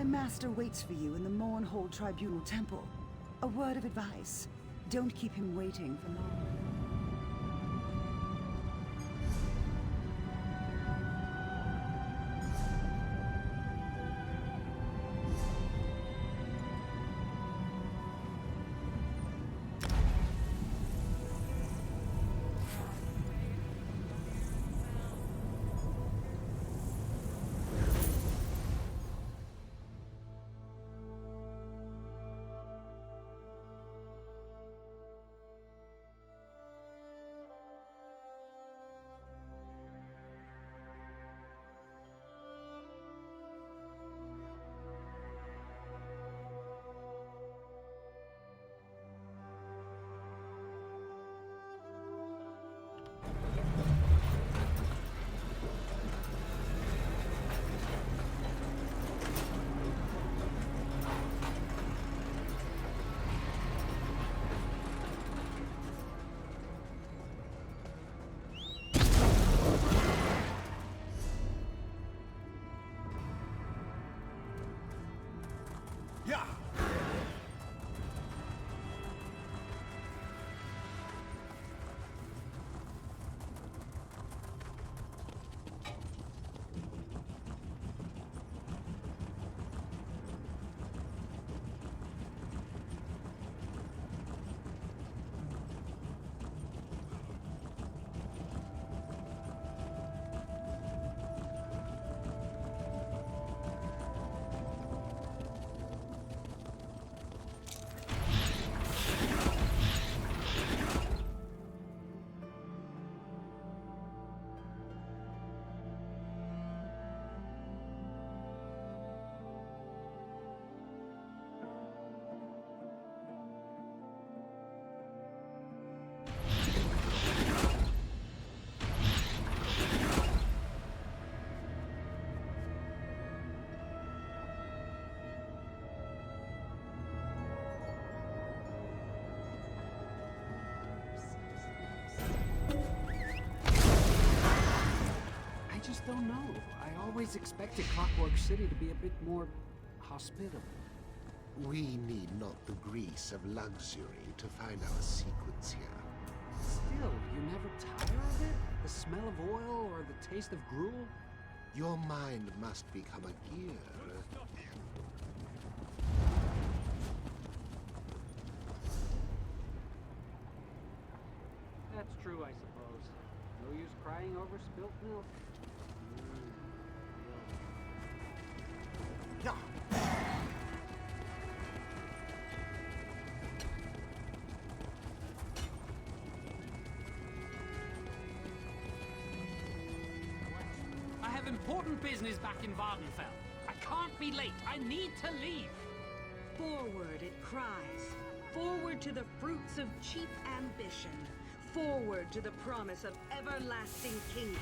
My master waits for you in the Mournhold Tribunal Temple. A word of advice. Don't keep him waiting for long. Yeah! Don't know. I always expected Clockwork City to be a bit more hospitable. We need not the grease of luxury to find our secrets here. Still, you never tire of it? The smell of oil or the taste of gruel? Your mind must become a gear. That's true, I suppose. No use crying over spilt milk. Yeah! I have important business back in Vardenfell. I can't be late. I need to leave. Forward, it cries. Forward to the fruits of cheap ambition. Forward to the promise of everlasting kingdom.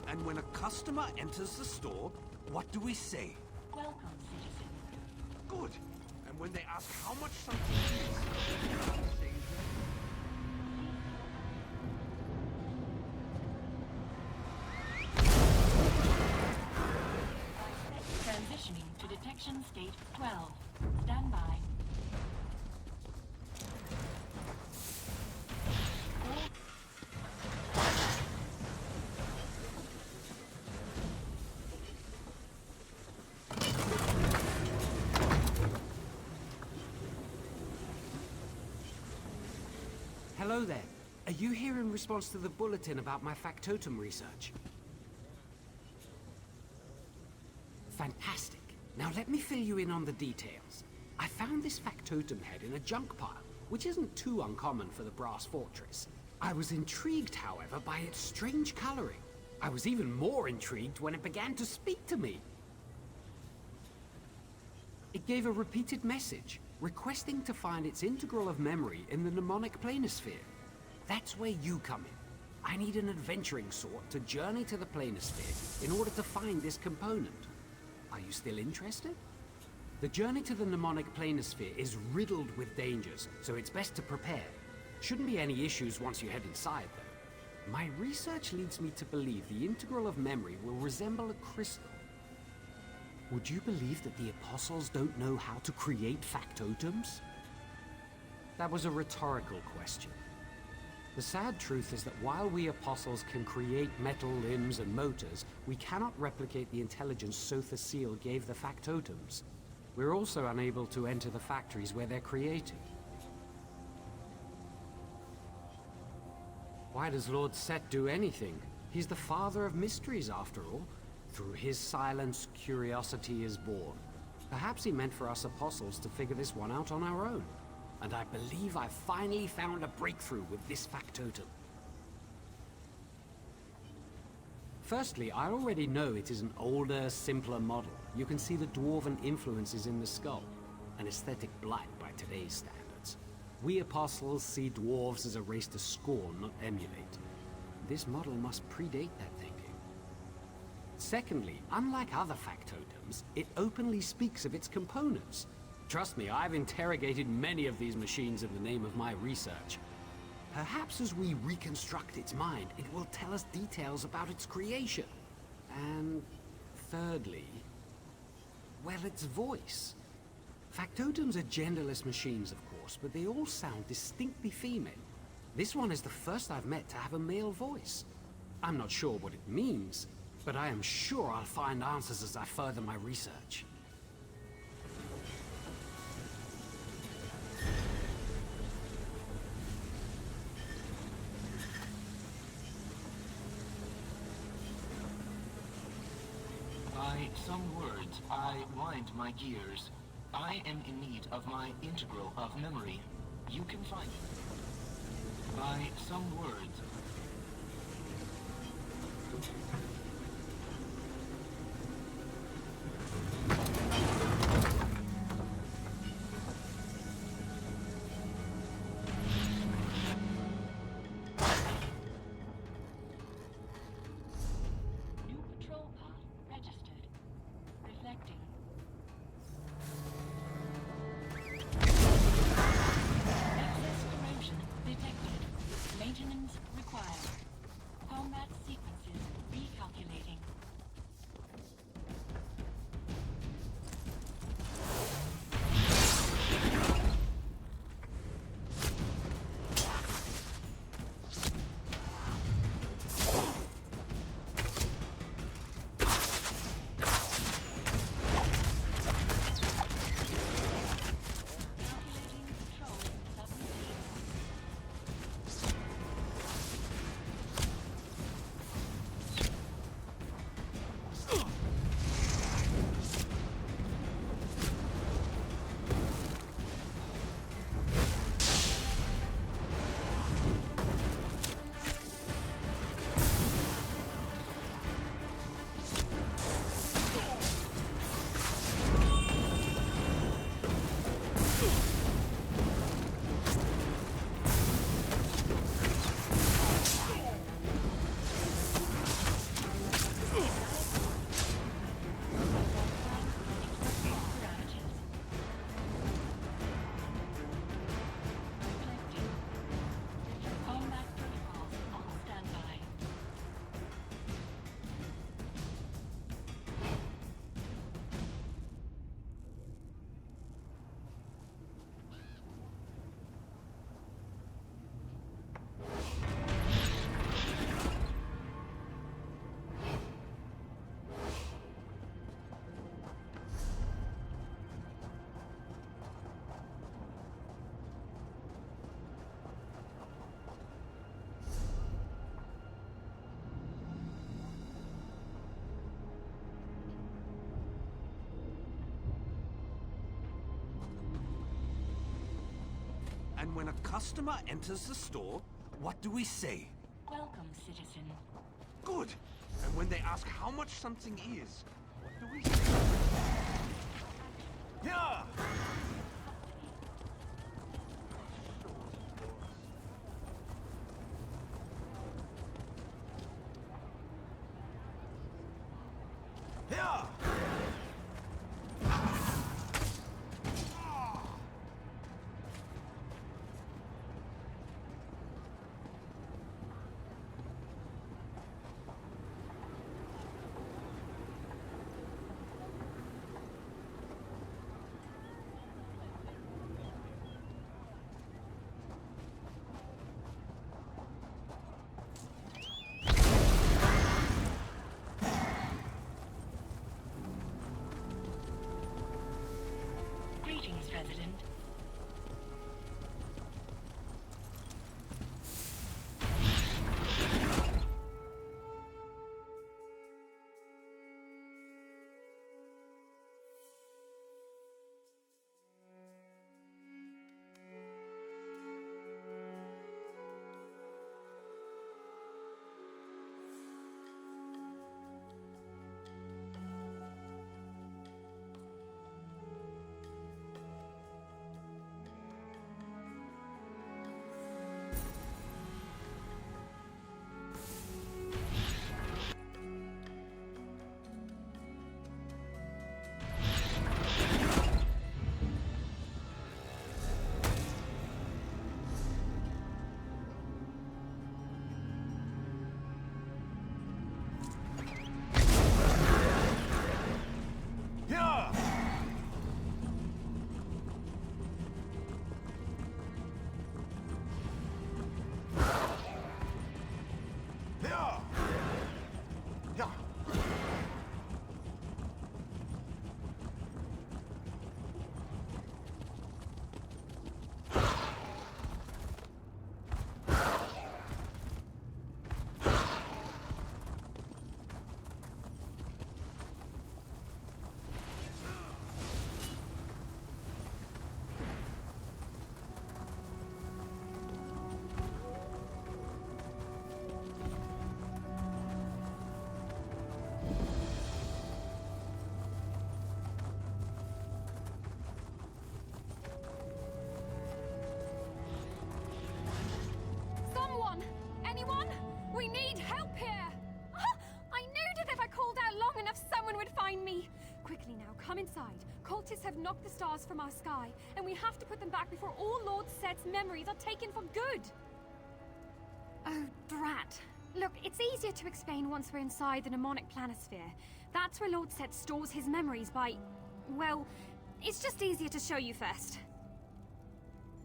And when a customer enters the store, what do we say? Welcome, citizen. Good. And when they ask how much something is, say Transitioning to detection state 12. Stand by. Hello there. Are you here in response to the bulletin about my factotum research? Fantastic. Now let me fill you in on the details. I found this factotum head in a junk pile, which isn't too uncommon for the brass fortress. I was intrigued, however, by its strange coloring. I was even more intrigued when it began to speak to me. It gave a repeated message, requesting to find its integral of memory in the mnemonic planisphere. That's where you come in. I need an adventuring sort to journey to the planisphere in order to find this component. Are you still interested? The journey to the mnemonic planisphere is riddled with dangers, so it's best to prepare. Shouldn't be any issues once you head inside, though. My research leads me to believe the integral of memory will resemble a crystal. Would you believe that the apostles don't know how to create factotums? That was a rhetorical question. The sad truth is that while we apostles can create metal limbs and motors, we cannot replicate the intelligence Sotha Seal gave the factotums. We're also unable to enter the factories where they're created. Why does Lord Set do anything? He's the father of mysteries, after all. Through his silence, curiosity is born. Perhaps he meant for us apostles to figure this one out on our own. And I believe I've finally found a breakthrough with this factotum. Firstly, I already know it is an older, simpler model. You can see the dwarven influences in the skull, an aesthetic blight by today's standards. We apostles see dwarves as a race to scorn, not emulate. This model must predate that thinking. Secondly, unlike other factotums, it openly speaks of its components. Trust me, I've interrogated many of these machines in the name of my research. Perhaps as we reconstruct its mind, it will tell us details about its creation. And thirdly, well, its voice. Factotums are genderless machines, of course, but they all sound distinctly female. This one is the first I've met to have a male voice. I'm not sure what it means, but I am sure I'll find answers as I further my research. By some words, I wind my gears. I am in need of my integral of memory. You can find it. By some words. New patrol path registered. Reflecting. Excess corrosion detected. Maintenance required. Combat sequences recalculated. when a customer enters the store, what do we say? Welcome, citizen. Good. And when they ask how much something is, what do we say? Yeah! Yeah! Greetings, President. Yeah! Yeah! Yeah! Someone! Anyone? We need help here! I knew that if I called out long enough, someone would find me! Quickly now, come inside. Cultists have knocked the stars from our sky, and we have to put them back before all Lord Set's memories are taken for good! Oh, drat. Look, it's easier to explain once we're inside the mnemonic planisphere. That's where Lord Set stores his memories by... well, it's just easier to show you first.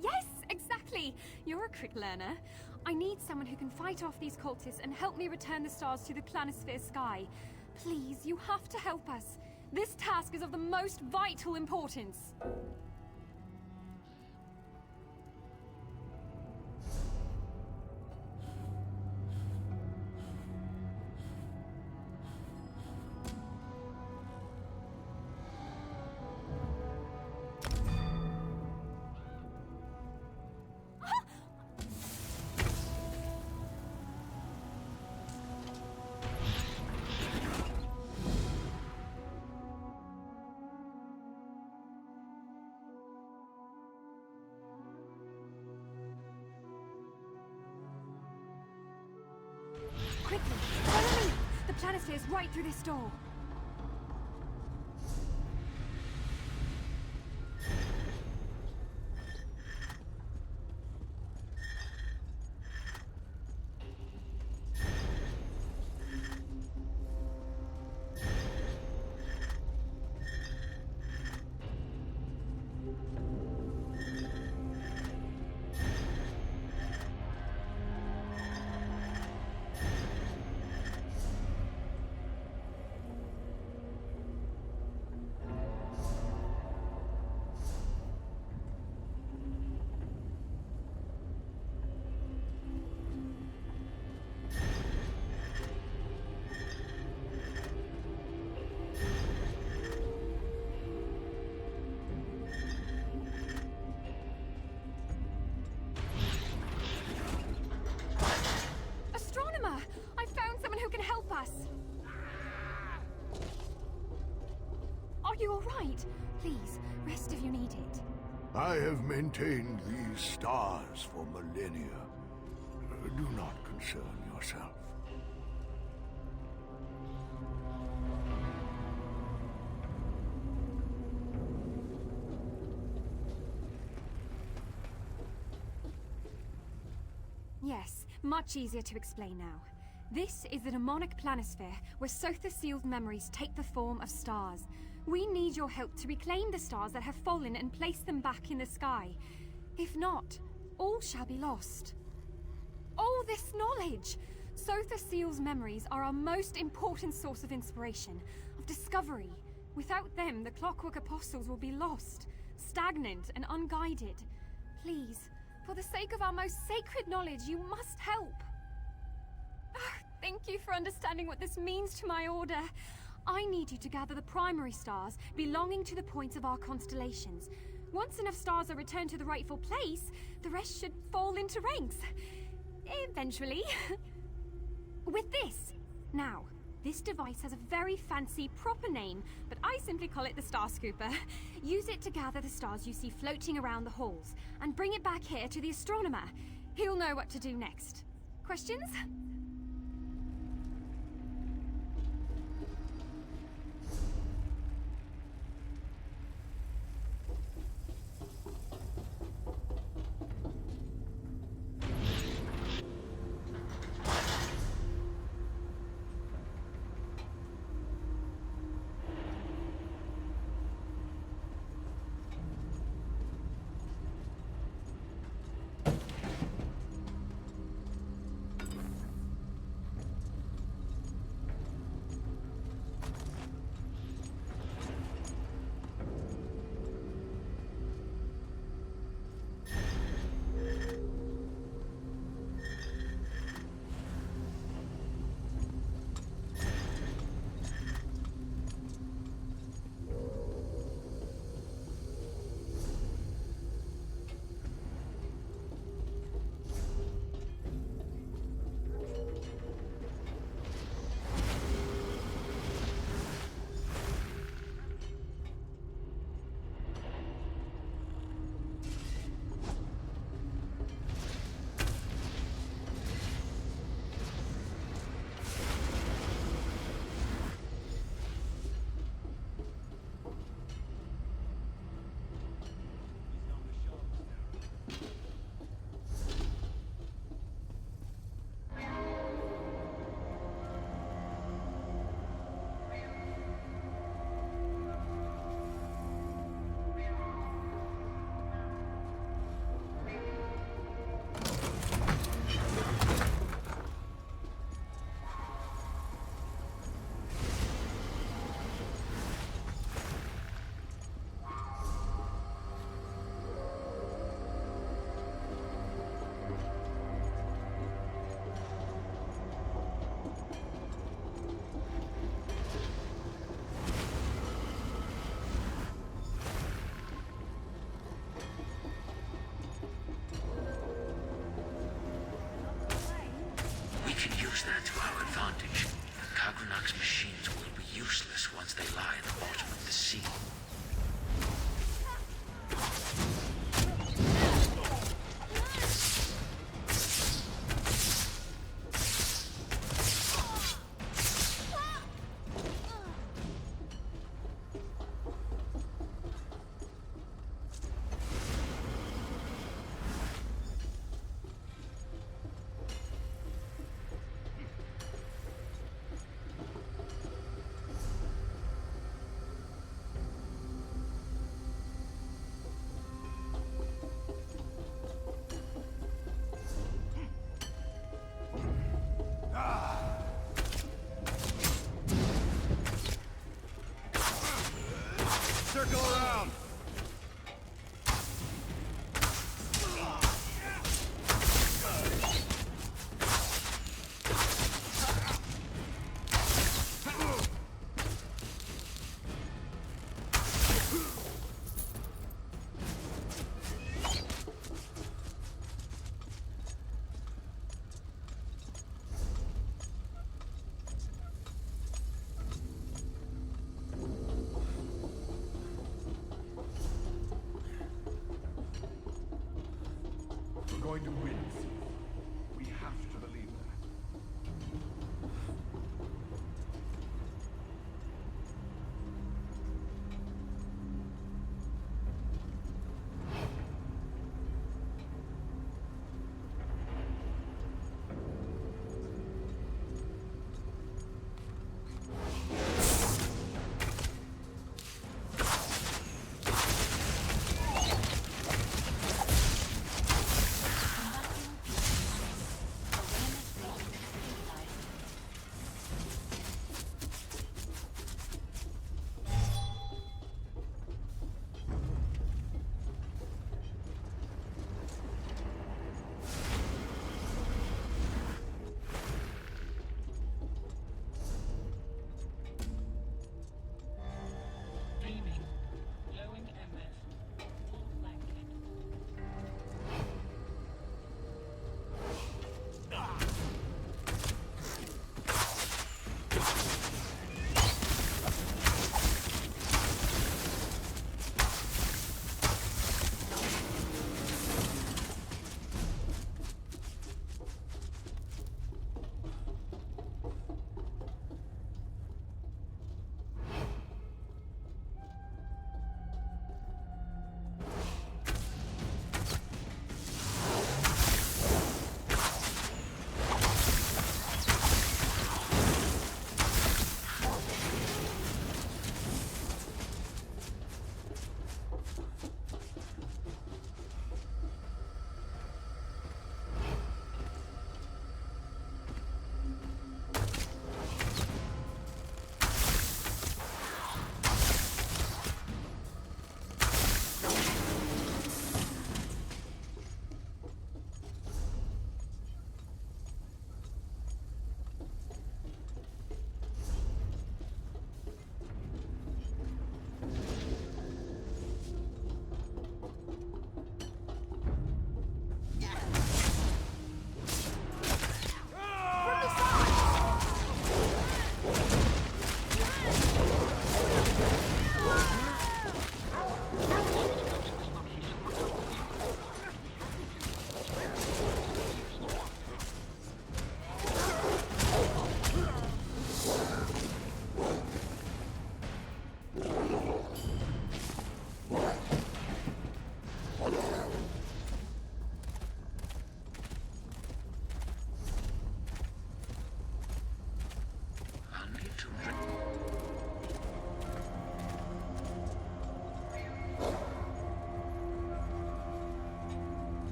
Yes, exactly! You're a quick learner. I need someone who can fight off these cultists and help me return the stars to the planisphere sky. Please, you have to help us. This task is of the most vital importance. Quickly, follow me! The planisphere's right through this door. right? Please, rest if you need it. I have maintained these stars for millennia. Do not concern yourself. Yes, much easier to explain now. This is the demonic planisphere where Sotha sealed memories take the form of stars. We need your help to reclaim the stars that have fallen and place them back in the sky. If not, all shall be lost. All this knowledge! Sotha seal's memories are our most important source of inspiration, of discovery. Without them, the Clockwork Apostles will be lost, stagnant and unguided. Please, for the sake of our most sacred knowledge, you must help. Thank you for understanding what this means to my order. I need you to gather the primary stars belonging to the points of our constellations. Once enough stars are returned to the rightful place, the rest should fall into ranks. Eventually. With this. Now, this device has a very fancy, proper name, but I simply call it the Star Scooper. Use it to gather the stars you see floating around the halls, and bring it back here to the astronomer. He'll know what to do next. Questions? going to win, Caesar. We have to believe that.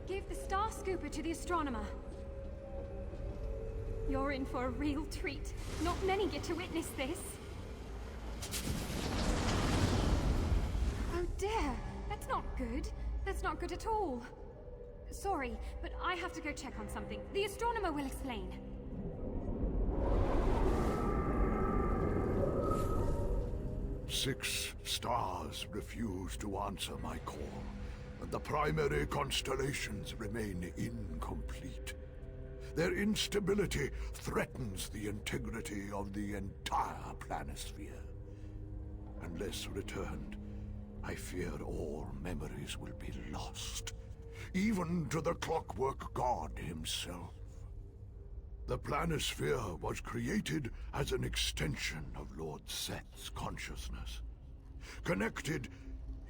Give the Star Scooper to the astronomer. You're in for a real treat. Not many get to witness this. Oh dear, that's not good. That's not good at all. Sorry, but I have to go check on something. The astronomer will explain. Six stars refuse to answer my call, and the primary constellations remain incomplete. Their instability threatens the integrity of the entire planisphere. Unless returned, I fear all memories will be lost, even to the Clockwork God himself. The planisphere was created as an extension of Lord Set's consciousness. Connected,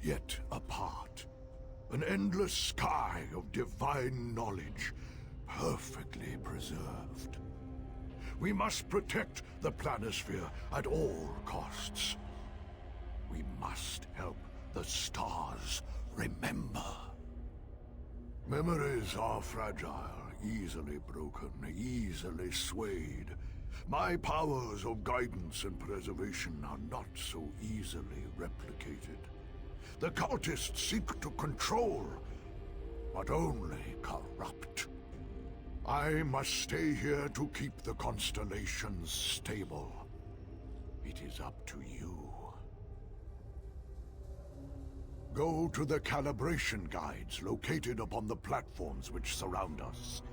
yet apart. An endless sky of divine knowledge, perfectly preserved. We must protect the planisphere at all costs. We must help the stars remember. Memories are fragile, easily broken, easily swayed. My powers of guidance and preservation are not so easily replicated. The cultists seek to control, but only corrupt. I must stay here to keep the constellations stable. It is up to you. Go to the calibration guides located upon the platforms which surround us.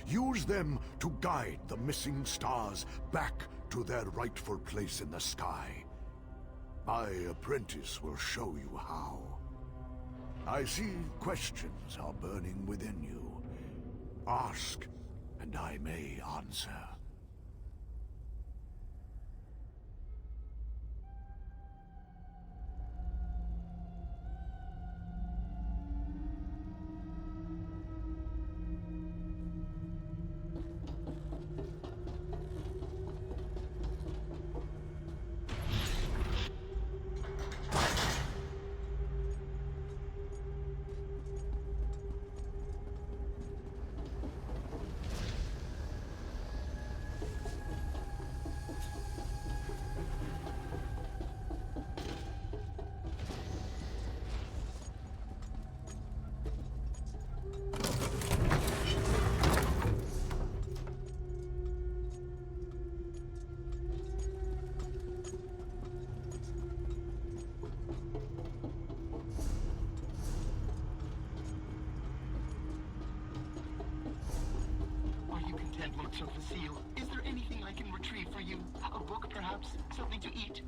Use them to guide the missing stars back to their rightful place in the sky. My apprentice will show you how. I see questions are burning within you. Ask, and I may answer. Lord Sophasil, is there anything I can retrieve for you? A book, perhaps? Something to eat?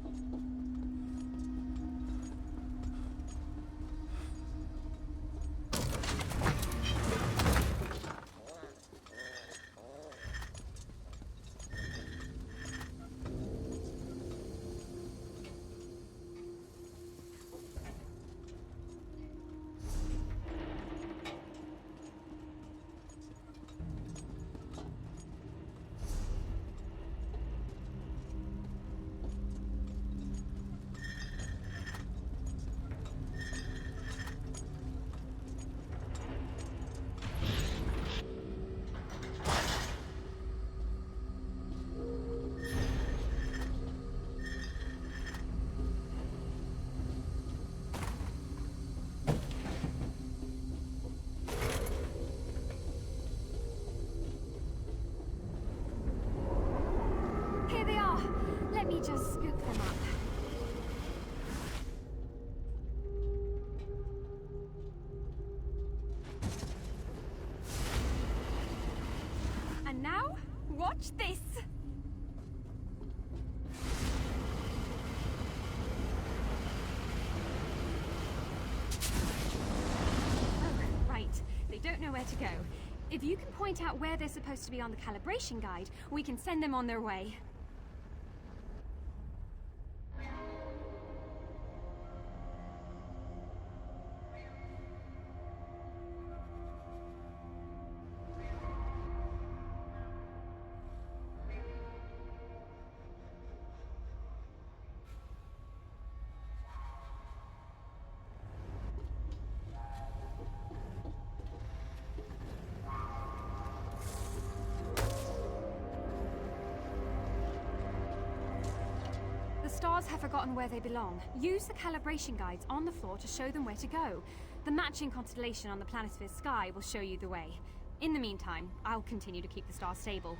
Here they are. Let me just scoop them up. And now, watch this! Oh, right. They don't know where to go. If you can point out where they're supposed to be on the calibration guide, we can send them on their way. The stars have forgotten where they belong. Use the calibration guides on the floor to show them where to go. The matching constellation on the planisphere's sky will show you the way. In the meantime, I'll continue to keep the stars stable.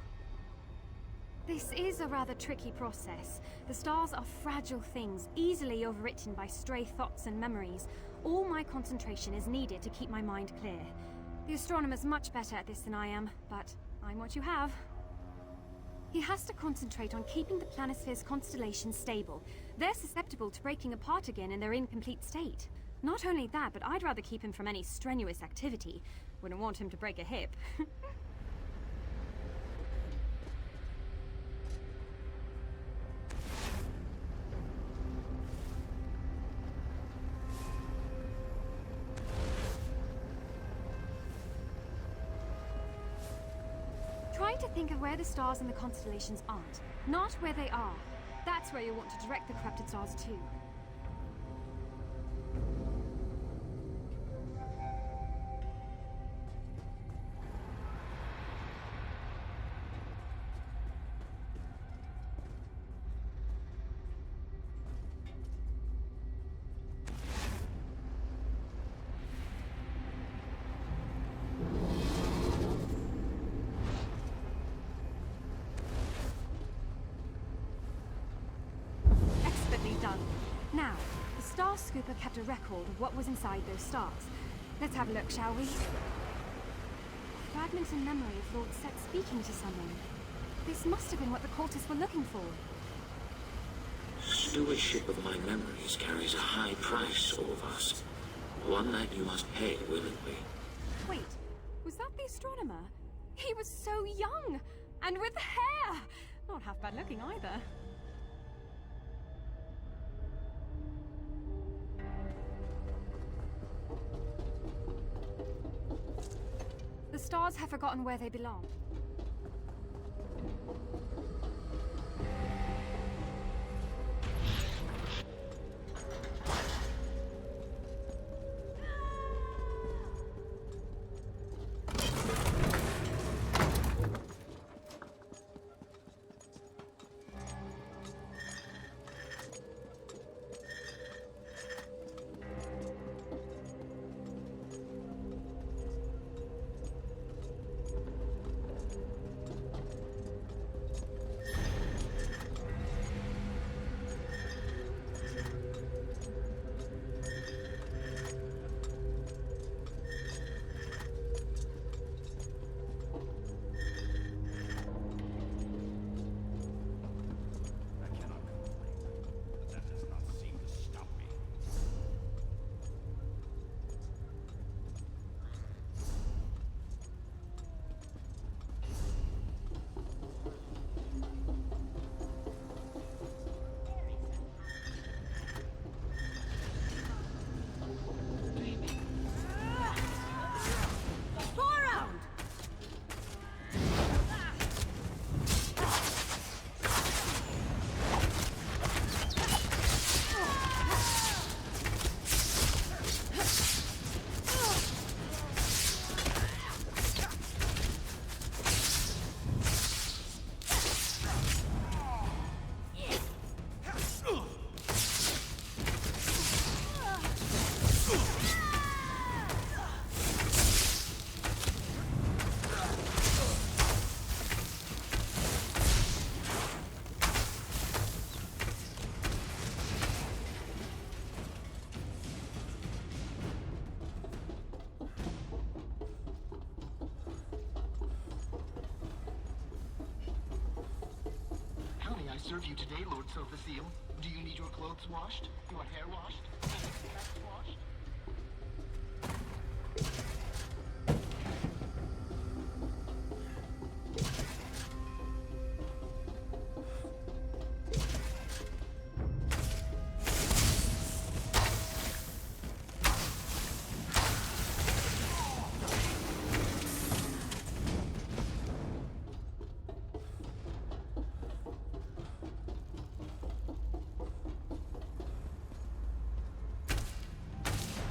This is a rather tricky process. The stars are fragile things, easily overwritten by stray thoughts and memories. All my concentration is needed to keep my mind clear. The astronomer's much better at this than I am, but I'm what you have. He has to concentrate on keeping the planisphere's constellations stable. They're susceptible to breaking apart again in their incomplete state. Not only that, but I'd rather keep him from any strenuous activity. Wouldn't want him to break a hip. Try to think of where the stars and the constellations aren't, not where they are. That's where you want to direct the corrupted stars to. Done. Now, the Star Scooper kept a record of what was inside those stars. Let's have a look, shall we? Fragments in memory of Lord Set speaking to someone. This must have been what the cultists were looking for. Stewardship of my memories carries a high price, Orvas. One that you must pay willingly. Wait, was that the astronomer? He was so young! And with hair! Not half bad looking either. The stars have forgotten where they belong. Serve you today, Lord Silphacil. Do you need your clothes washed? Your hair washed? And your hats washed?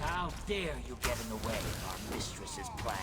How dare you get in the way of our mistress's plans?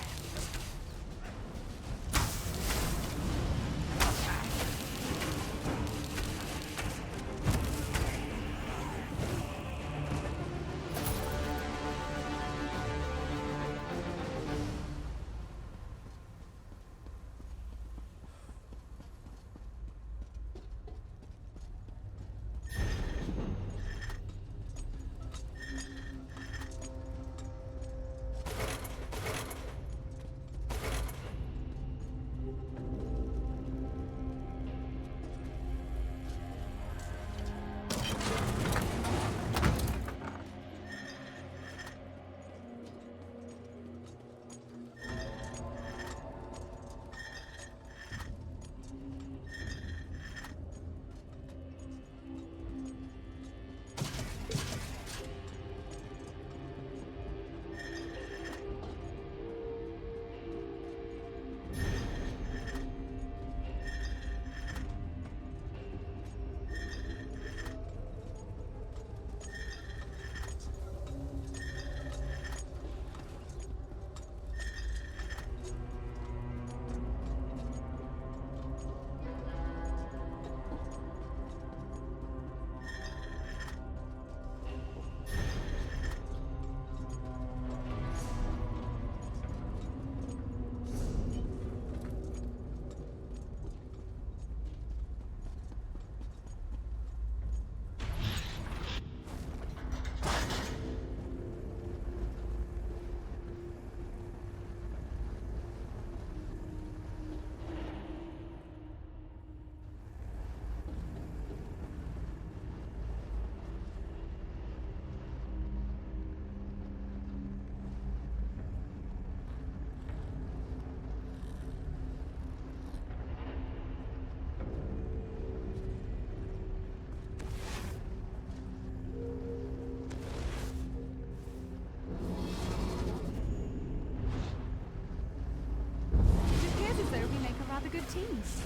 routines.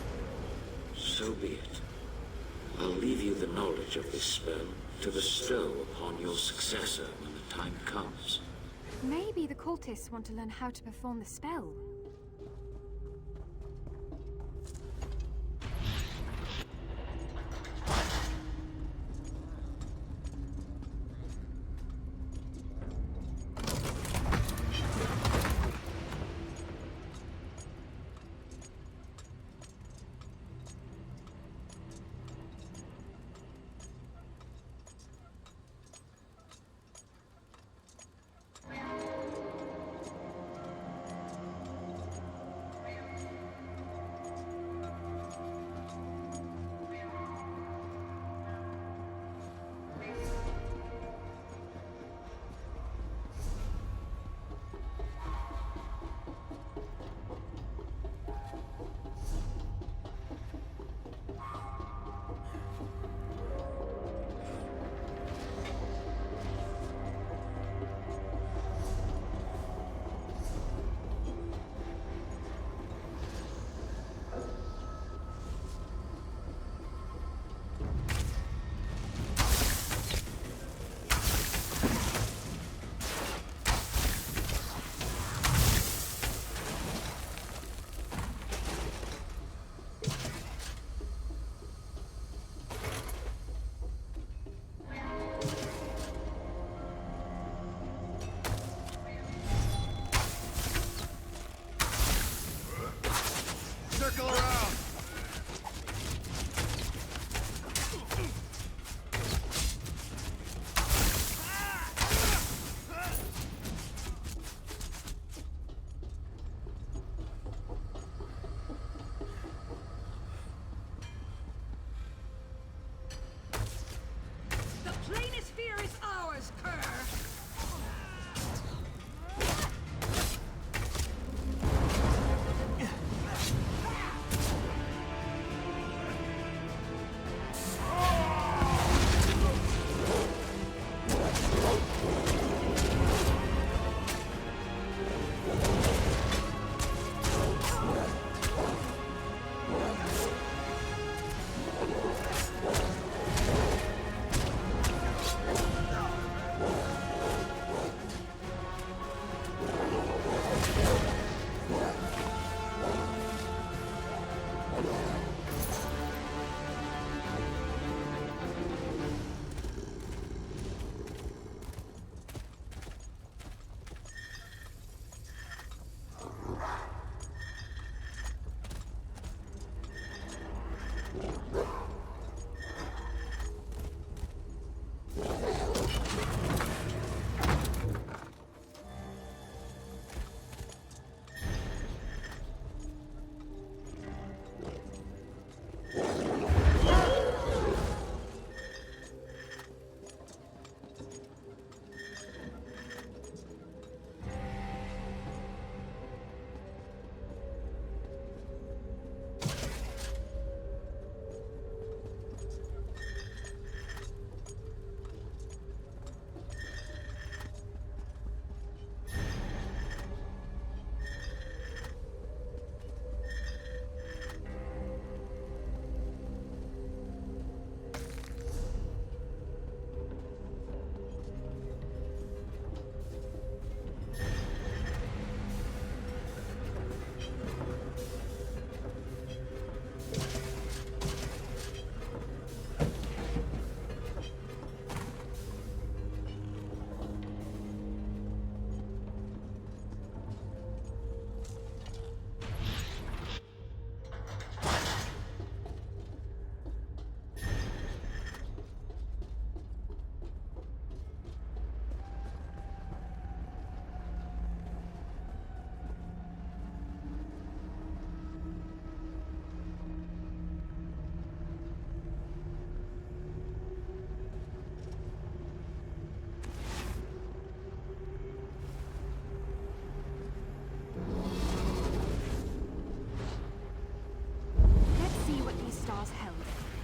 So be it. I'll leave you the knowledge of this spell to bestow upon your successor when the time comes. Maybe the cultists want to learn how to perform the spell. Circle around! The planisphere is ours, Kerr!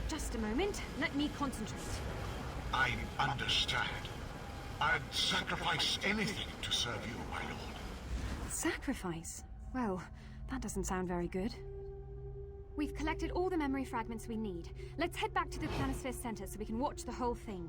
Just a moment. Let me concentrate. I understand. I'd sacrifice anything to serve you, my lord. Sacrifice? Well, that doesn't sound very good. We've collected all the memory fragments we need. Let's head back to the Planisphere Center so we can watch the whole thing.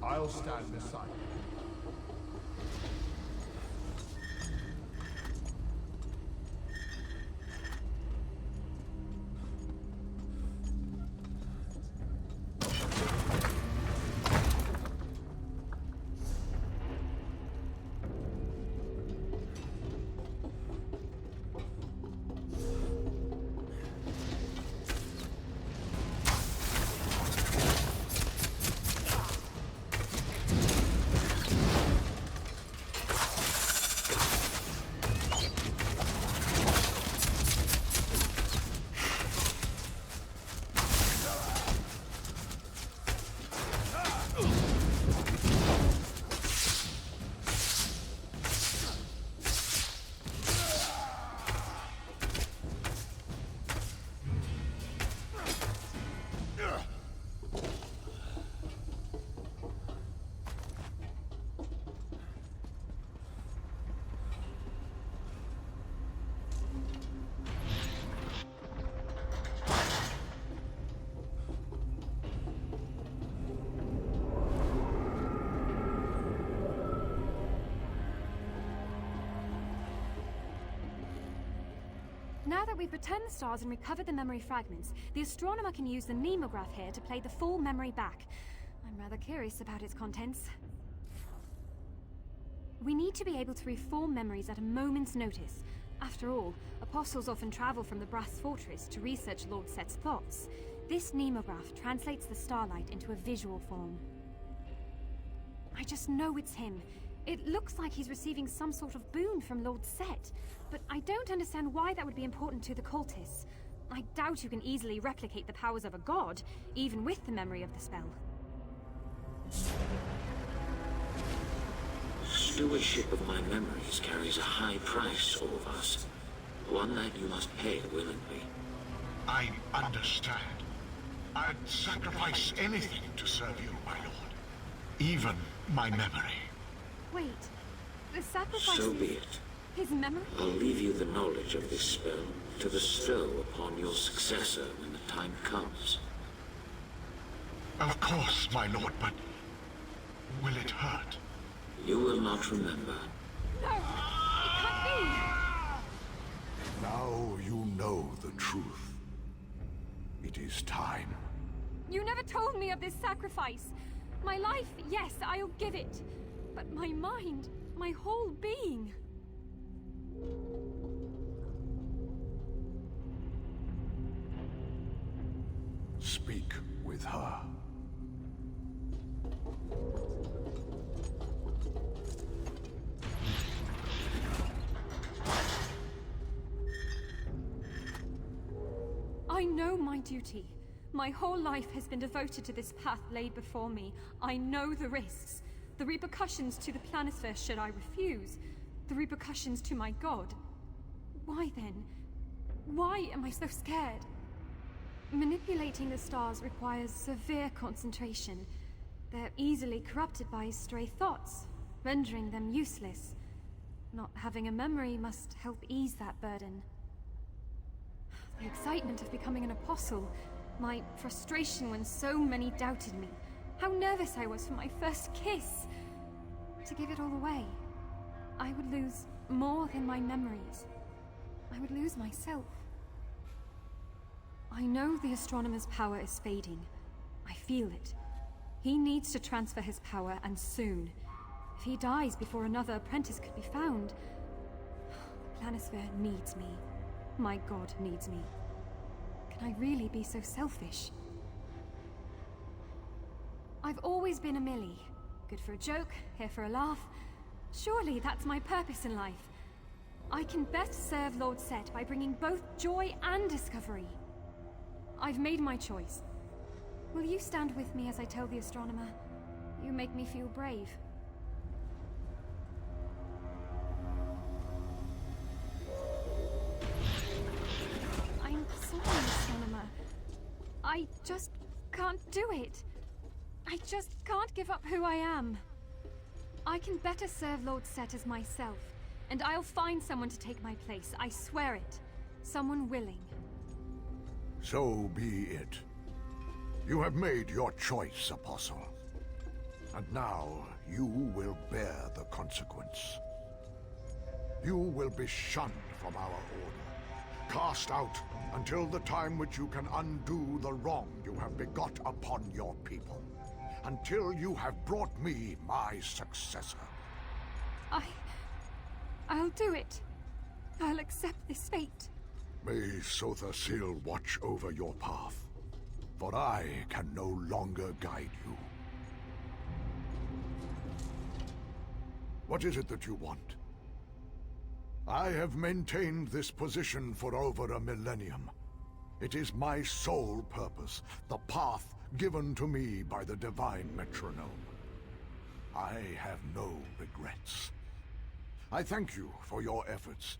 I'll stand beside you. Now that we've returned the stars and recovered the memory fragments, the astronomer can use the nemograph here to play the full memory back. I'm rather curious about its contents. We need to be able to reform memories at a moment's notice. After all, apostles often travel from the Brass Fortress to research Lord Set's thoughts. This nemograph translates the starlight into a visual form. I just know it's him. It looks like he's receiving some sort of boon from Lord Set, but I don't understand why that would be important to the cultists. I doubt you can easily replicate the powers of a god, even with the memory of the spell. Stewardship of my memories carries a high price, all of us. One that you must pay willingly. I understand. I'd sacrifice anything to serve you, my lord. Even my memory. Wait, the sacrifice So is be it. his memory? I'll leave you the knowledge of this spell to bestow upon your successor when the time comes. Of course, my lord, but will it hurt? You will not remember. No! It can't be! Now you know the truth. It is time. You never told me of this sacrifice. My life, yes, I'll give it. But my mind, my whole being... Speak with her. I know my duty. My whole life has been devoted to this path laid before me. I know the risks. The repercussions to the Planisphere should I refuse. The repercussions to my god. Why then? Why am I so scared? Manipulating the stars requires severe concentration. They're easily corrupted by stray thoughts, rendering them useless. Not having a memory must help ease that burden. The excitement of becoming an apostle, my frustration when so many doubted me, how nervous I was for my first kiss. To give it all away, I would lose more than my memories. I would lose myself. I know the astronomer's power is fading. I feel it. He needs to transfer his power, and soon. If he dies before another apprentice could be found... The Planisphere needs me. My god needs me. Can I really be so selfish? I've always been a Millie. Good for a joke, here for a laugh. Surely that's my purpose in life. I can best serve Lord Set by bringing both joy and discovery. I've made my choice. Will you stand with me as I tell the astronomer? You make me feel brave. I'm sorry, astronomer. I just can't do it. I just can't give up who I am. I can better serve Lord Set as myself, and I'll find someone to take my place. I swear it. Someone willing. So be it. You have made your choice, Apostle. And now you will bear the consequence. You will be shunned from our order, cast out until the time which you can undo the wrong you have begot upon your people, until you have brought me my successor. I'll do it. I'll accept this fate. May Sotha Sil watch over your path, for I can no longer guide you. What is it that you want? I have maintained this position for over a millennium. It is my sole purpose, the path given to me by the divine metronome. I have no regrets. I thank you for your efforts.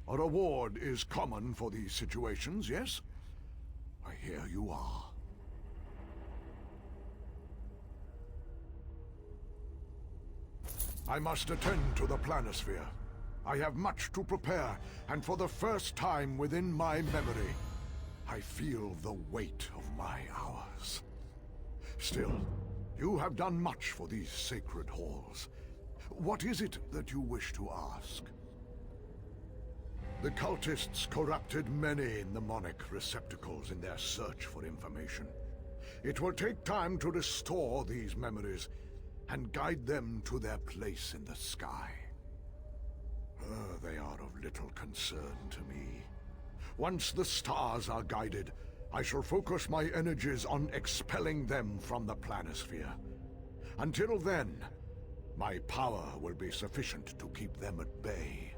A reward is common for these situations, yes? Here you are. I must attend to the planisphere. I have much to prepare, and for the first time within my memory, I feel the weight of my hours. Still, you have done much for these sacred halls. What is it that you wish to ask? The cultists corrupted many mnemonic receptacles in their search for information. It will take time to restore these memories and guide them to their place in the sky. They are of little concern to me. Once the stars are guided, I shall focus my energies on expelling them from the planisphere. Until then, my power will be sufficient to keep them at bay.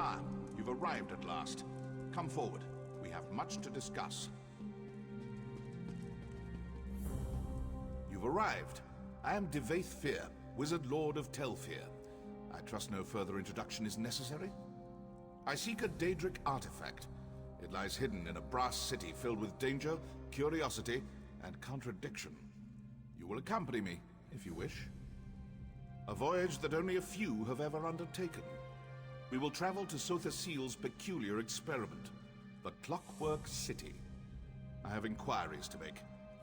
Ah, you've arrived at last. Come forward. We have much to discuss. You've arrived. I am Devaith Fear, Wizard Lord of Telfear. I trust no further introduction is necessary? I seek a Daedric artifact. It lies hidden in a brass city filled with danger, curiosity, and contradiction. You will accompany me, if you wish. A voyage that only a few have ever undertaken. We will travel to Sotha Seal's peculiar experiment, the Clockwork City. I have inquiries to make.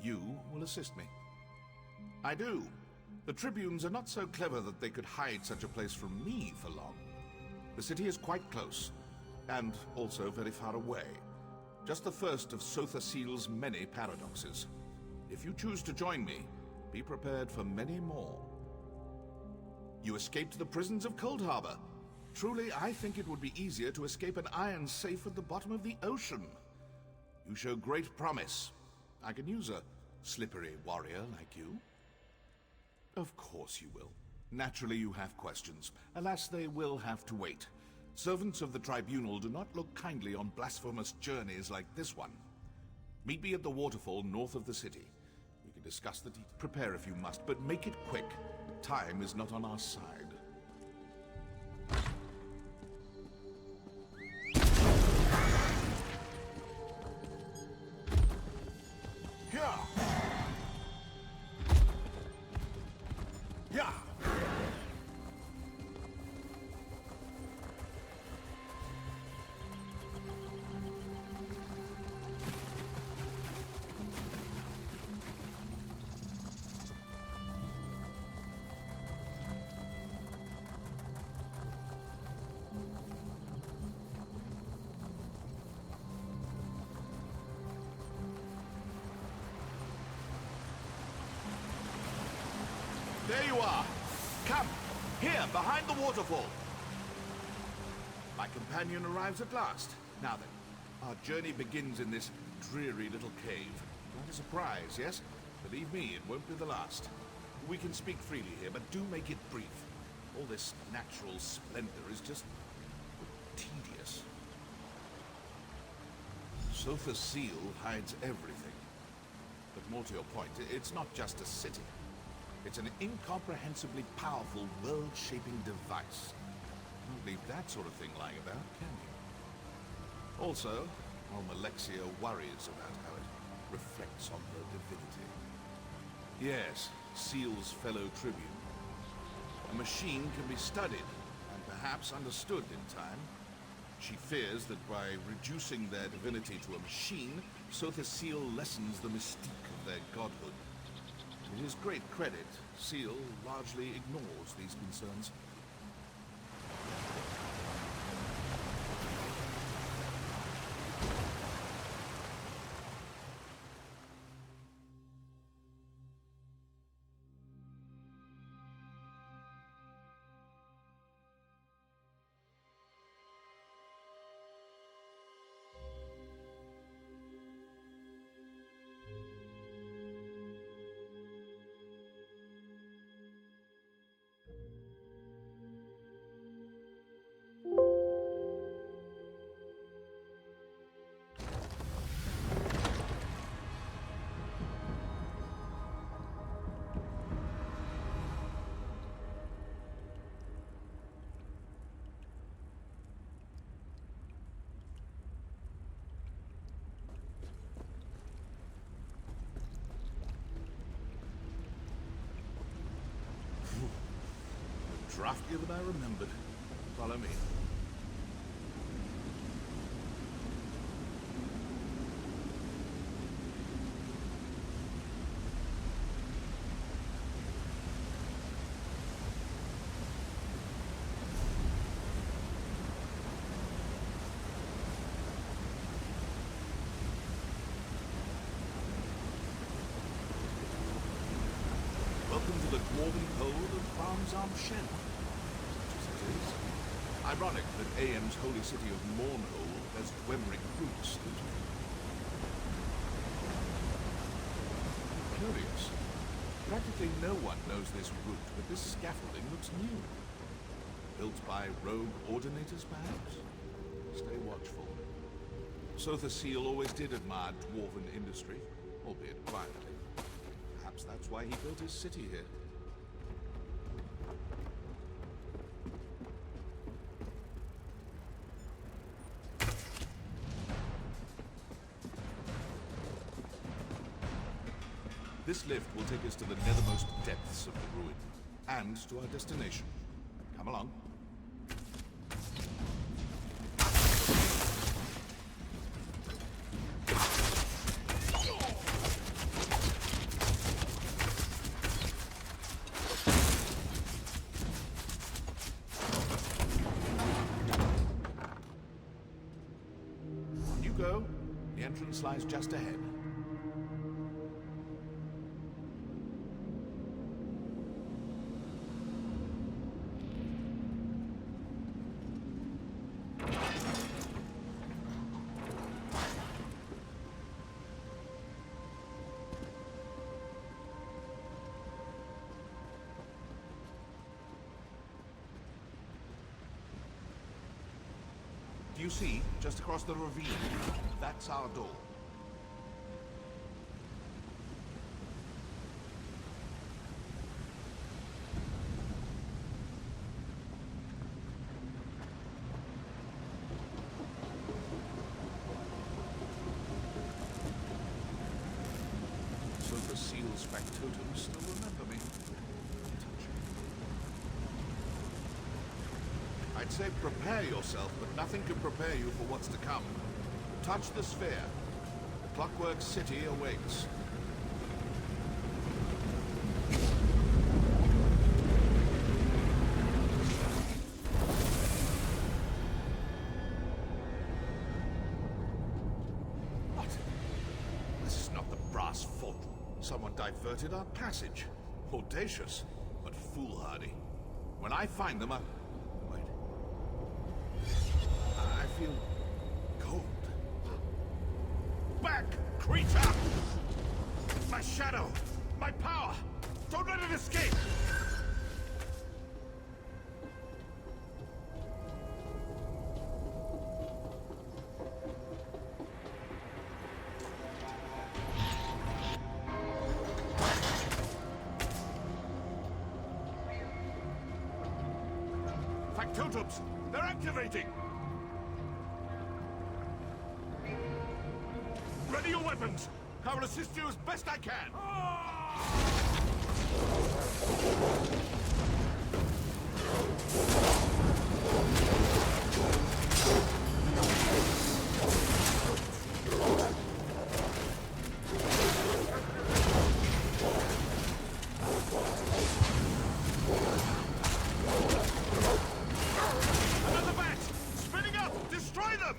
You will assist me. I do. The Tribunes are not so clever that they could hide such a place from me for long. The city is quite close, and also very far away. Just the first of Sotha Seal's many paradoxes. If you choose to join me, be prepared for many more. You escaped the prisons of Cold Harbor. Truly, I think it would be easier to escape an iron safe at the bottom of the ocean. You show great promise. I can use a slippery warrior like you. Of course you will. Naturally you have questions. Alas, they will have to wait. Servants of the Tribunal do not look kindly on blasphemous journeys like this one. Meet me at the waterfall north of the city. We can discuss the details. Prepare if you must, but make it quick. Time is not on our side. Yeah! There you are! Come! Here, behind the waterfall! My companion arrives at last. Now then, our journey begins in this dreary little cave. Not a surprise, yes? Believe me, it won't be the last. We can speak freely here, but do make it brief. All this natural splendor is just tedious. Sotha Seal hides everything. But more to your point, it's not just a city. It's an incomprehensibly powerful, world-shaping device. You don't leave that sort of thing lying about, can you? Also, Almalexia worries about how it reflects on her divinity. Yes, Seal's fellow tribune. A machine can be studied, and perhaps understood in time. She fears that by reducing their divinity to a machine, Sotha Seal lessens the mystique of their godhood. To his great credit, Seal largely ignores these concerns. Draftier than I remembered. Follow me. Welcome to the Dwarven Hole of Farm's Arm Shen. Ironic that AM's holy city of Mournhold has Dwemeric roots. Curious. Practically no one knows this route, but this scaffolding looks new. Built by rogue ordinators, perhaps? Stay watchful. So the seal always did admire dwarven industry, albeit quietly. Perhaps that's why he built his city here. This lift will take us to the nethermost depths of the ruin, and to our destination. Come along. On you go. The entrance lies just ahead. Do you see, just across the ravine? That's our door. So the seal's factotums still remember me. I'd say prepare yourself, but nothing can prepare you for what's to come. Touch the sphere. The Clockwork City awaits. What? This is not the brass fort. Someone diverted our passage. Audacious, but foolhardy. When I find them, I feel cold. Back, creature! My shadow! My power! Don't let it escape! Factotums! They're activating! Ready your weapons! I will assist you as best I can! Another batch! Spinning up! Destroy them!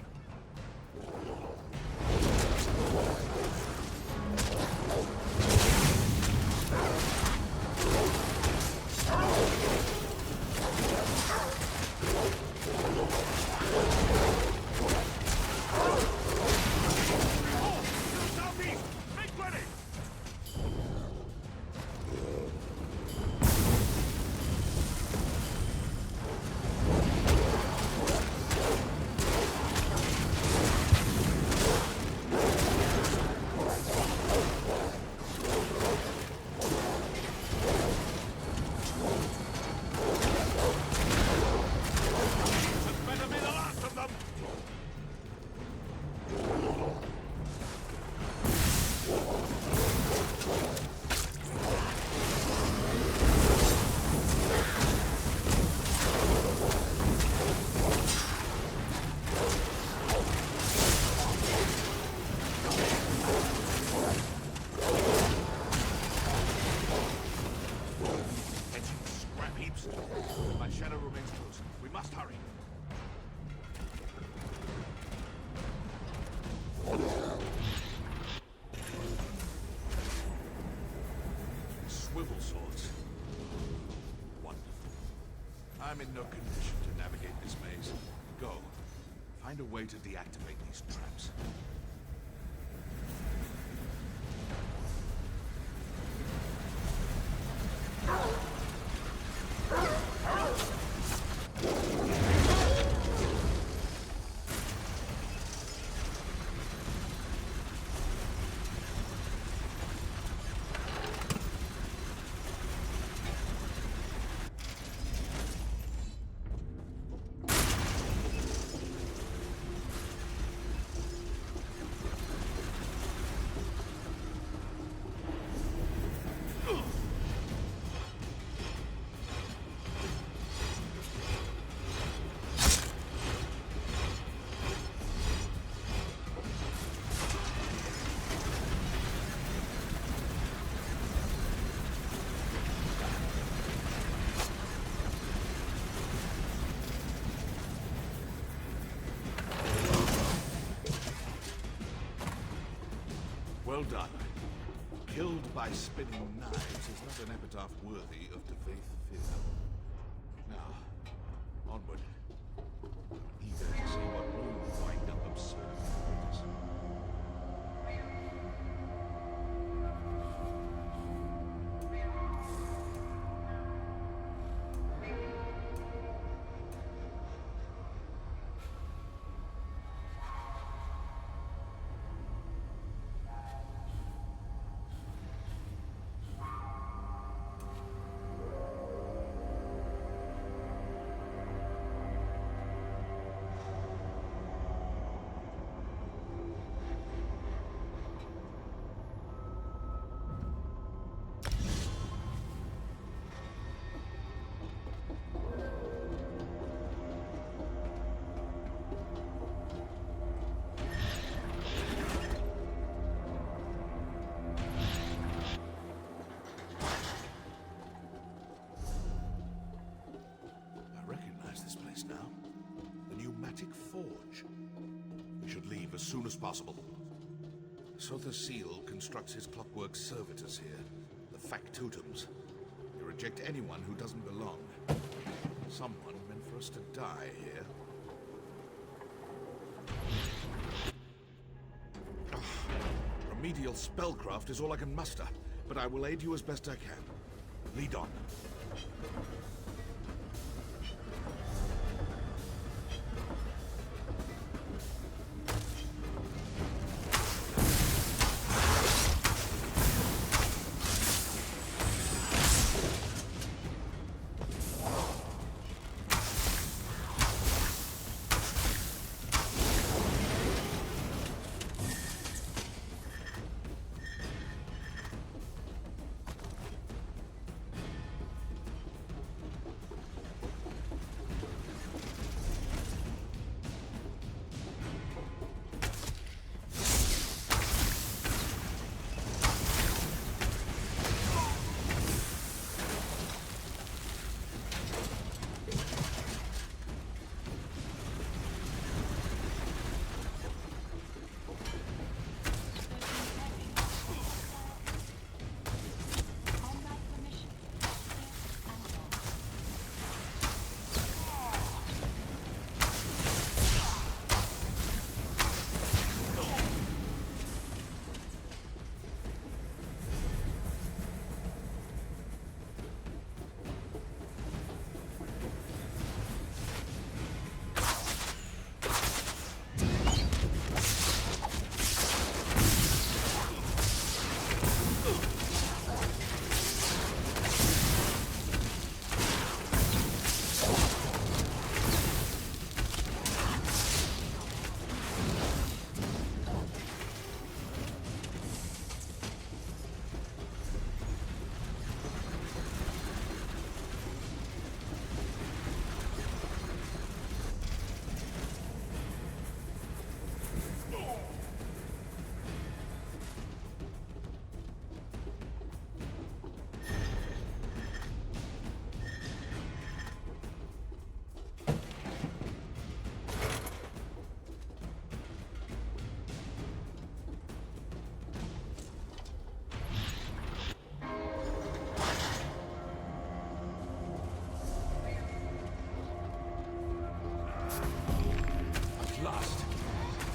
My shadow remains close. We must hurry. Swivel swords. Wonderful. I'm in no condition to navigate this maze. Go. Find a way to deactivate these traps. Well done. Killed by spinning knives is not an epitaph worthy of Devaith Fear. Now, onward. I'm eager to see what new wind-up absurdity brings. Now, the pneumatic forge. We should leave as soon as possible. Sotha Seal constructs his clockwork servitors here, the factotums. They reject anyone who doesn't belong. Someone meant for us to die here. Remedial spellcraft is all I can muster, but I will aid you as best I can. Lead on.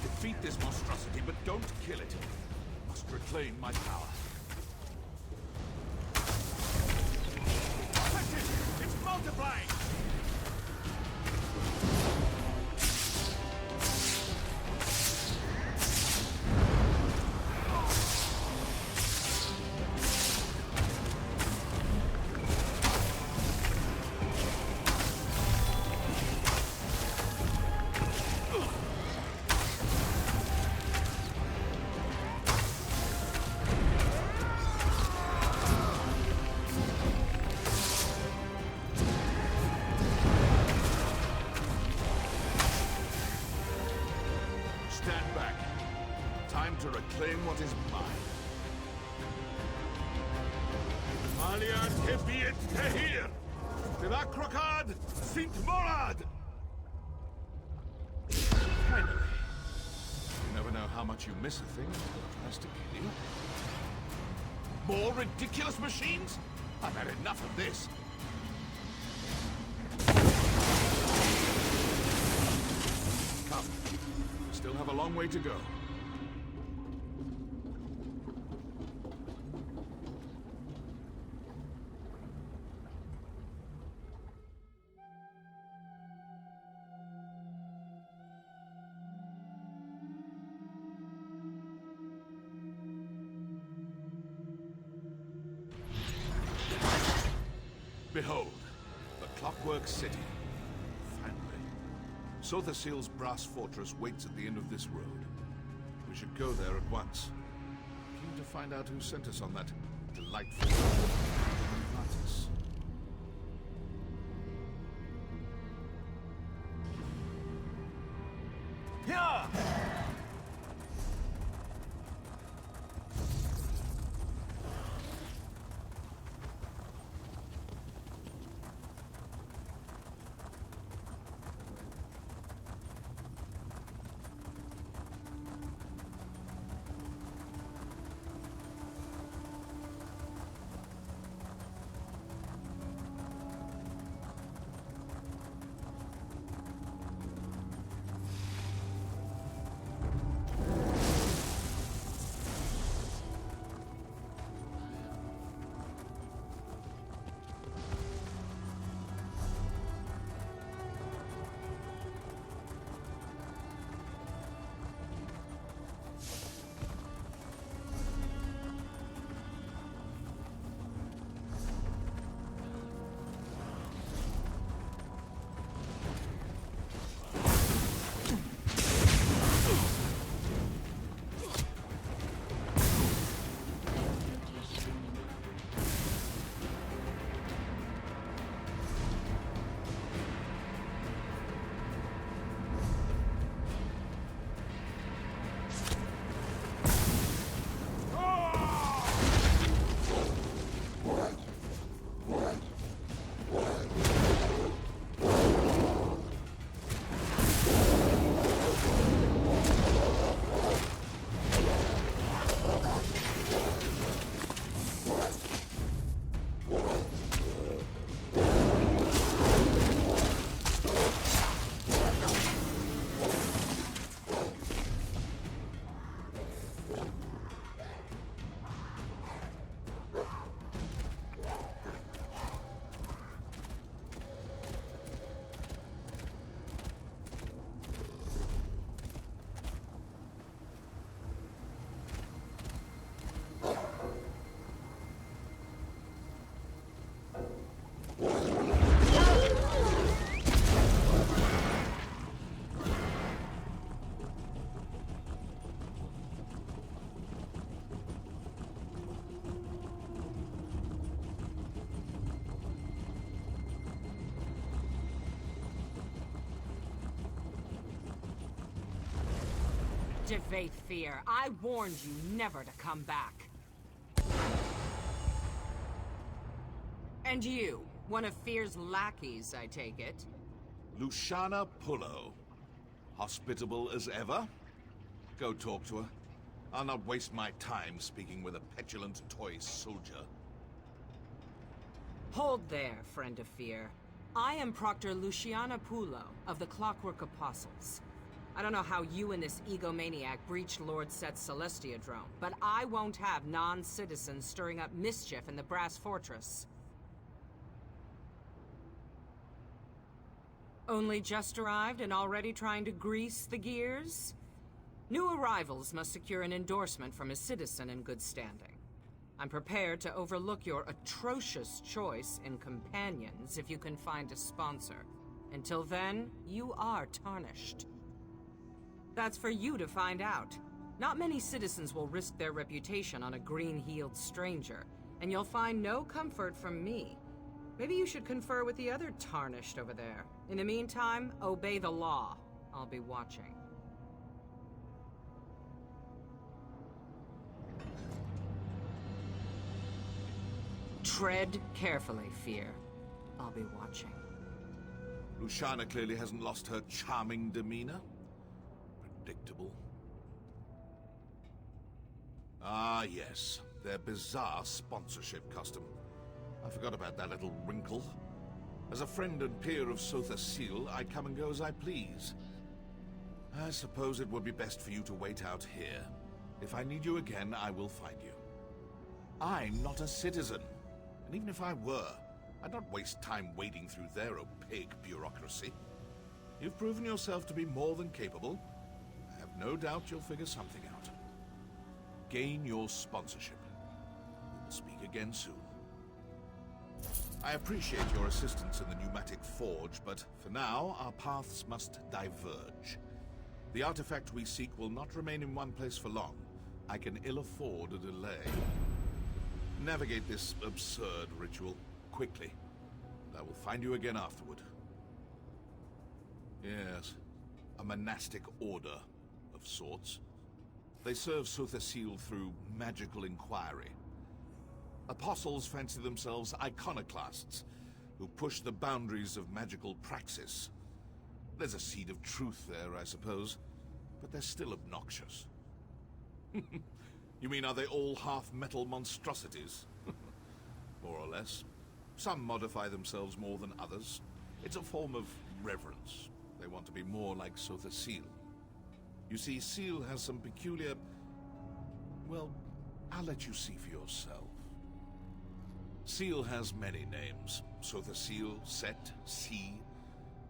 Defeat this monstrosity, but don't kill it. I must reclaim my power. Catch it! It's multiplying! To reclaim what is mine. Malia Teviet Tehir! Tilakrokad Sint Morad! Finally. You never know how much you miss a thing until it tries to kill you. More ridiculous machines? I've had enough of this. Come. We still have a long way to go. Behold, the Clockwork City. Finally. Sotherseal's brass fortress waits at the end of this road. We should go there at once. Keen to find out who sent us on that delightful Atlas. Yeah! Devate Fear, I warned you never to come back. And you, one of Fear's lackeys, I take it? Luciana Pullo. Hospitable as ever? Go talk to her. I'll not waste my time speaking with a petulant toy soldier. Hold there, friend of Fear. I am Proctor Luciana Pullo of the Clockwork Apostles. I don't know how you and this egomaniac breached Lord Set's Celestiadrome, but I won't have non-citizens stirring up mischief in the Brass Fortress. Only just arrived and already trying to grease the gears? New arrivals must secure an endorsement from a citizen in good standing. I'm prepared to overlook your atrocious choice in companions if you can find a sponsor. Until then, you are tarnished. That's for you to find out. Not many citizens will risk their reputation on a green-heeled stranger, and you'll find no comfort from me. Maybe you should confer with the other tarnished over there. In the meantime, obey the law. I'll be watching. Tread carefully, Fear. I'll be watching. Luciana clearly hasn't lost her charming demeanor. Predictable. Ah, yes. Their bizarre sponsorship custom. I forgot about that little wrinkle. As a friend and peer of Sotha Sil, I come and go as I please. I suppose it would be best for you to wait out here. If I need you again, I will find you. I'm not a citizen, and even if I were, I'd not waste time wading through their opaque bureaucracy. You've proven yourself to be more than capable. I have no doubt you'll figure something out. Gain your sponsorship. We will speak again soon. I appreciate your assistance in the pneumatic forge, but for now, our paths must diverge. The artifact we seek will not remain in one place for long. I can ill afford a delay. Navigate this absurd ritual quickly, and I will find you again afterward. Yes, a monastic order of sorts. They serve Sotha Sil through magical inquiry. Apostles fancy themselves iconoclasts, who push the boundaries of magical praxis. There's a seed of truth there, I suppose, but they're still obnoxious. You mean, are they all half-metal monstrosities? More or less. Some modify themselves more than others. It's a form of reverence. They want to be more like Sotha Sil. You see, Sil has some peculiar... Well, I'll let you see for yourself. Sil has many names. Sotha Sil, Set, Sea,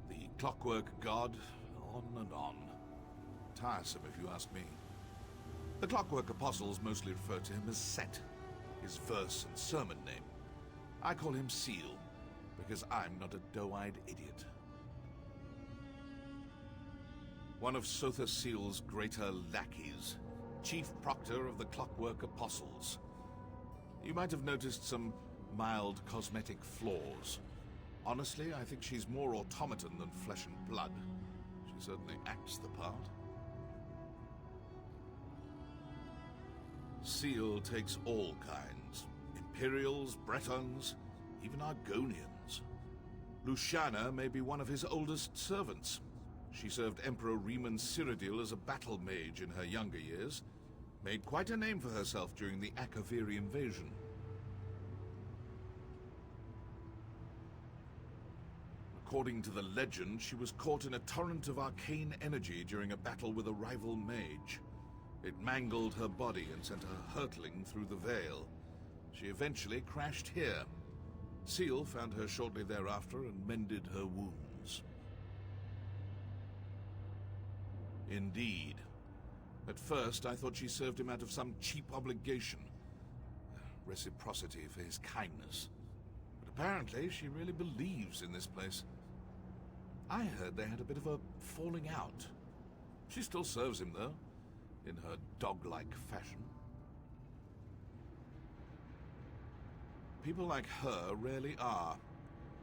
the Clockwork God, on and on. Tiresome, if you ask me. The Clockwork Apostles mostly refer to him as Set, his verse and sermon name. I call him Seal, because I'm not a doe-eyed idiot. One of Sotha Sil's greater lackeys, Chief Proctor of the Clockwork Apostles. You might have noticed some mild cosmetic flaws. Honestly, I think she's more automaton than flesh and blood. She certainly acts the part. Seal takes all kinds. Imperials, Bretons, even Argonians. Luciana may be one of his oldest servants. She served Emperor Riemann Cyrodiil as a battle mage in her younger years. Made quite a name for herself during the Akaviri invasion. According to the legend, she was caught in a torrent of arcane energy during a battle with a rival mage. It mangled her body and sent her hurtling through the veil. She eventually crashed here. Seal found her shortly thereafter and mended her wounds. Indeed. At first, I thought she served him out of some cheap obligation. Reciprocity for his kindness. But apparently, she really believes in this place. I heard they had a bit of a falling out. She still serves him, though, in her dog-like fashion. People like her rarely are.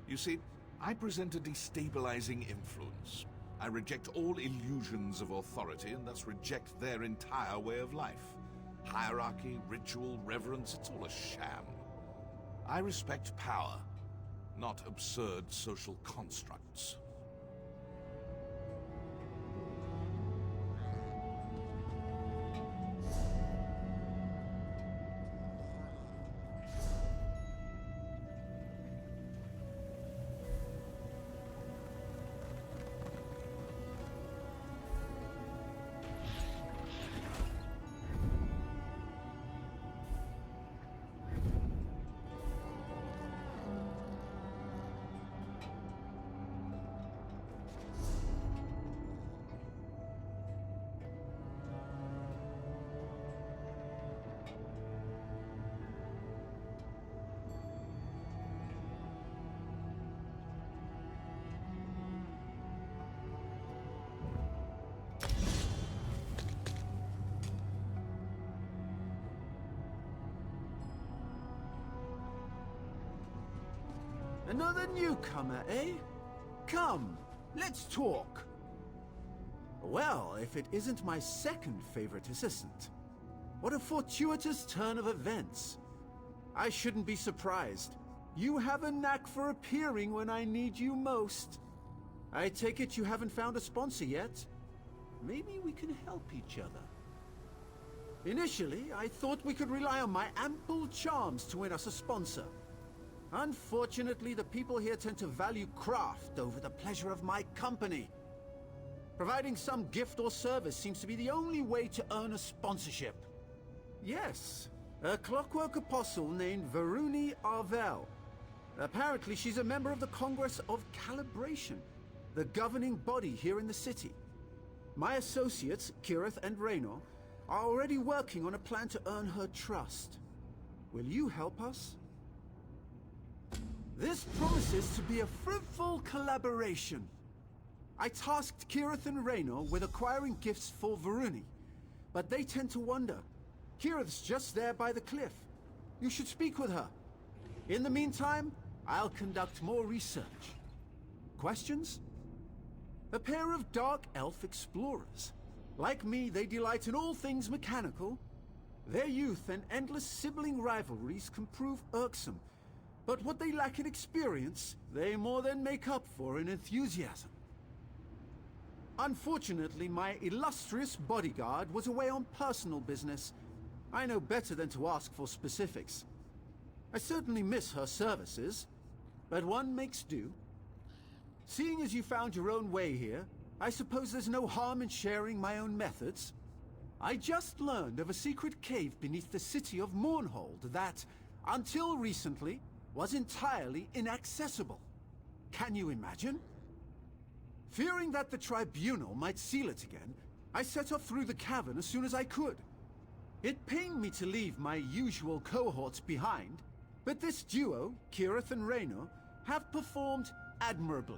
You see, I present a destabilizing influence. I reject all illusions of authority and thus reject their entire way of life. Hierarchy, ritual, reverence, it's all a sham. I respect power, not absurd social constructs. Another newcomer, eh? Come, let's talk. Well, if it isn't my second favorite assistant. What a fortuitous turn of events. I shouldn't be surprised. You have a knack for appearing when I need you most. I take it you haven't found a sponsor yet? Maybe we can help each other. Initially, I thought we could rely on my ample charms to win us a sponsor. Unfortunately, the people here tend to value craft over the pleasure of my company. Providing some gift or service seems to be the only way to earn a sponsorship. Yes, a clockwork apostle named Varuni Arvel. Apparently, she's a member of the Congress of Calibration, the governing body here in the city. My associates, Kirith and Raynor, are already working on a plan to earn her trust. Will you help us? This promises to be a fruitful collaboration. I tasked Kirith and Raynor with acquiring gifts for Varuni, but they tend to wander. Kirith's just there by the cliff. You should speak with her. In the meantime, I'll conduct more research. Questions? A pair of dark elf explorers. Like me, they delight in all things mechanical. Their youth and endless sibling rivalries can prove irksome, but what they lack in experience, they more than make up for in enthusiasm. Unfortunately, my illustrious bodyguard was away on personal business. I know better than to ask for specifics. I certainly miss her services, but one makes do. Seeing as you found your own way here, I suppose there's no harm in sharing my own methods. I just learned of a secret cave beneath the city of Mournhold that, until recently, was entirely inaccessible. Can you imagine? Fearing that the Tribunal might seal it again, I set off through the cavern as soon as I could. It pained me to leave my usual cohorts behind, but this duo, Kirith and Raynor, have performed admirably.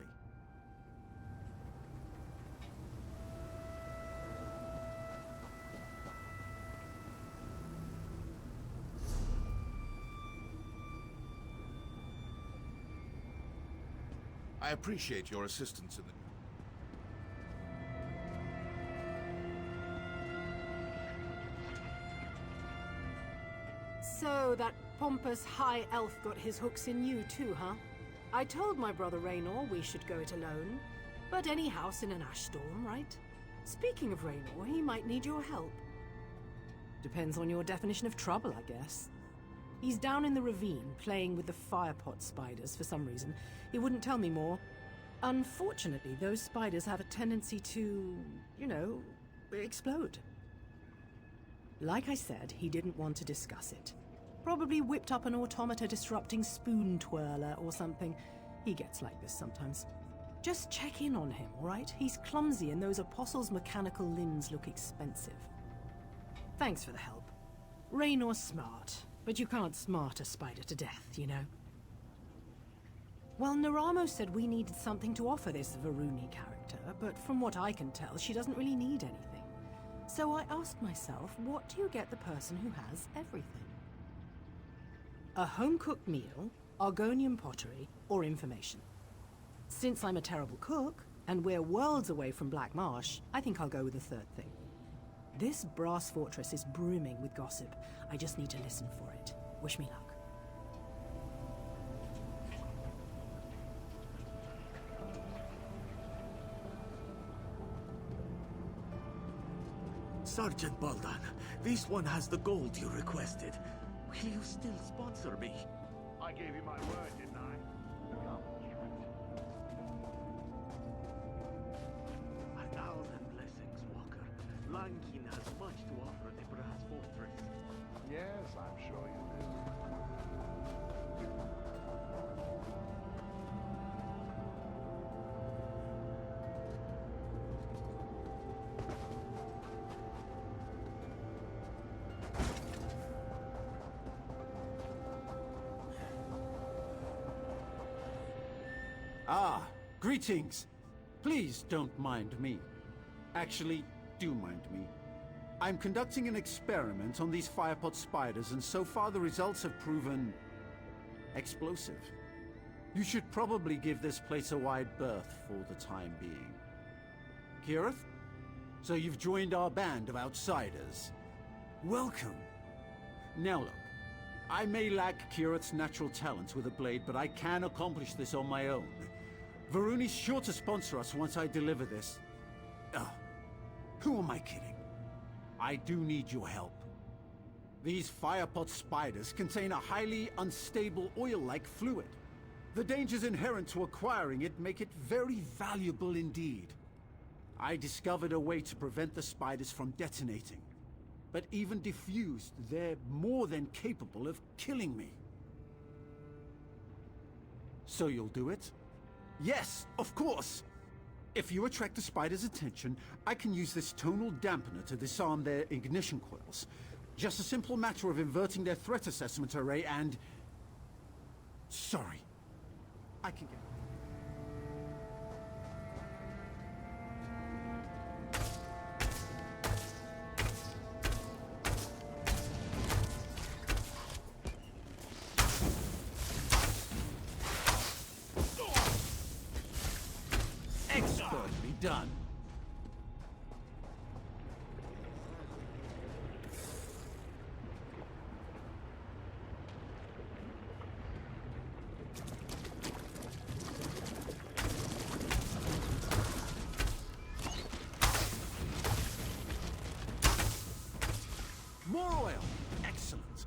I appreciate your assistance in the... So that pompous high elf got his hooks in you too, huh? I told my brother Raynor we should go it alone, but any house in an ash storm, right? Speaking of Raynor, he might need your help. Depends on your definition of trouble, I guess. He's down in the ravine, playing with the firepot spiders for some reason. He wouldn't tell me more. Unfortunately, those spiders have a tendency to, you know, explode. Like I said, he didn't want to discuss it. Probably whipped up an automata disrupting spoon twirler or something. He gets like this sometimes. Just check in on him, all right? He's clumsy and those apostles' mechanical limbs look expensive. Thanks for the help. Raynor's smart, but you can't smart a spider to death, you know? Well, Naramo said we needed something to offer this Varuni character, but from what I can tell, she doesn't really need anything. So I asked myself, what do you get the person who has everything? A home-cooked meal, Argonian pottery, or information. Since I'm a terrible cook, and we're worlds away from Black Marsh, I think I'll go with the third thing. This brass fortress is brimming with gossip. I just need to listen for it. Wish me luck. Sergeant Baldan, this one has the gold you requested. Will you still sponsor me? I gave you my word, didn't I? Come, A thousand blessings, Walker. Lankin has much to offer the brass fortress. Yes, I'm sure you do. Ah, greetings. Please don't mind me. Actually, do mind me. I'm conducting an experiment on these firepot spiders, and so far the results have proven... explosive. You should probably give this place a wide berth for the time being. Kirith? So you've joined our band of outsiders. Welcome. Now look, I may lack Kirith's natural talents with a blade, but I can accomplish this on my own. Varuni's sure to sponsor us once I deliver this. Oh, who am I kidding? I do need your help. These firepot spiders contain a highly unstable oil-like fluid. The dangers inherent to acquiring it make it very valuable indeed. I discovered a way to prevent the spiders from detonating. But even diffused, they're more than capable of killing me. So you'll do it? Yes, of course! If you attract the spider's attention, I can use this tonal dampener to disarm their ignition coils. Just a simple matter of inverting their threat assessment array and... Sorry. I can get... Expertly done. More oil. Excellent.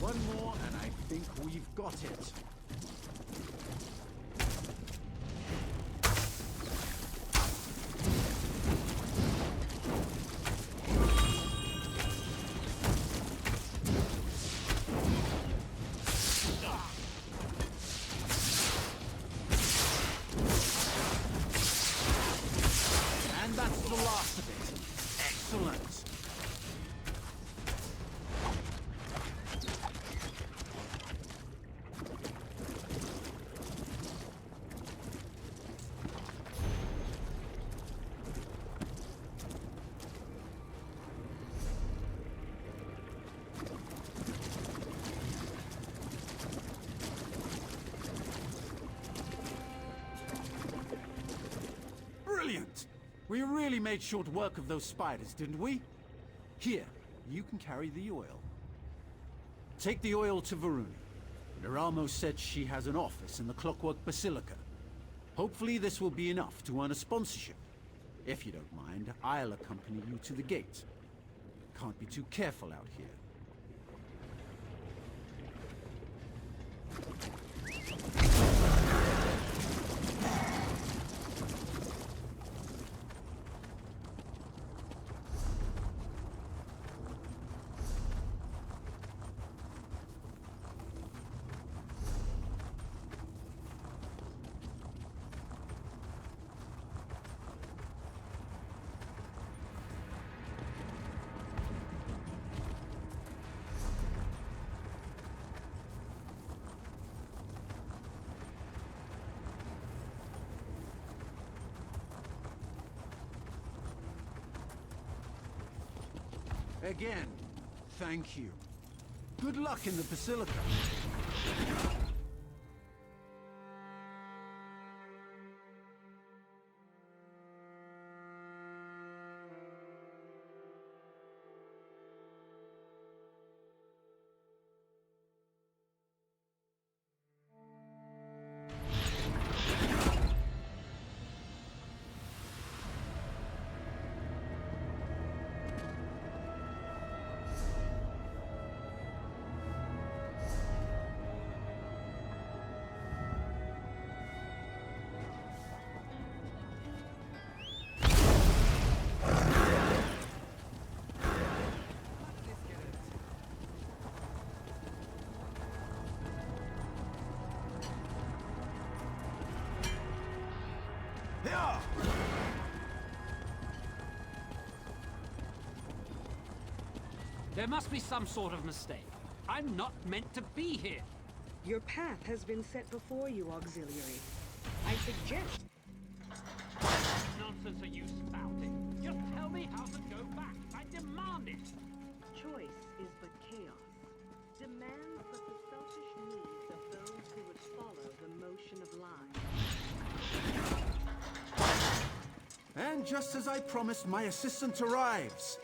One more, and I think we've got it. And that's the last of it. Excellent. Brilliant! We really made short work of those spiders, didn't we? Here, you can carry the oil. Take the oil to Varuni. Neramo said she has an office in the Clockwork Basilica. Hopefully this will be enough to earn a sponsorship. If you don't mind, I'll accompany you to the gate. Can't be too careful out here. Again, thank you. Good luck in the Basilica. There must be some sort of mistake. I'm not meant to be here. Your path has been set before you, Auxiliary. I suggest... What nonsense are you spouting? Just tell me how to go back. I demand it. Choice is but chaos. Demands but the selfish needs of those who would follow the motion of line. And just as I promised, my assistant arrives.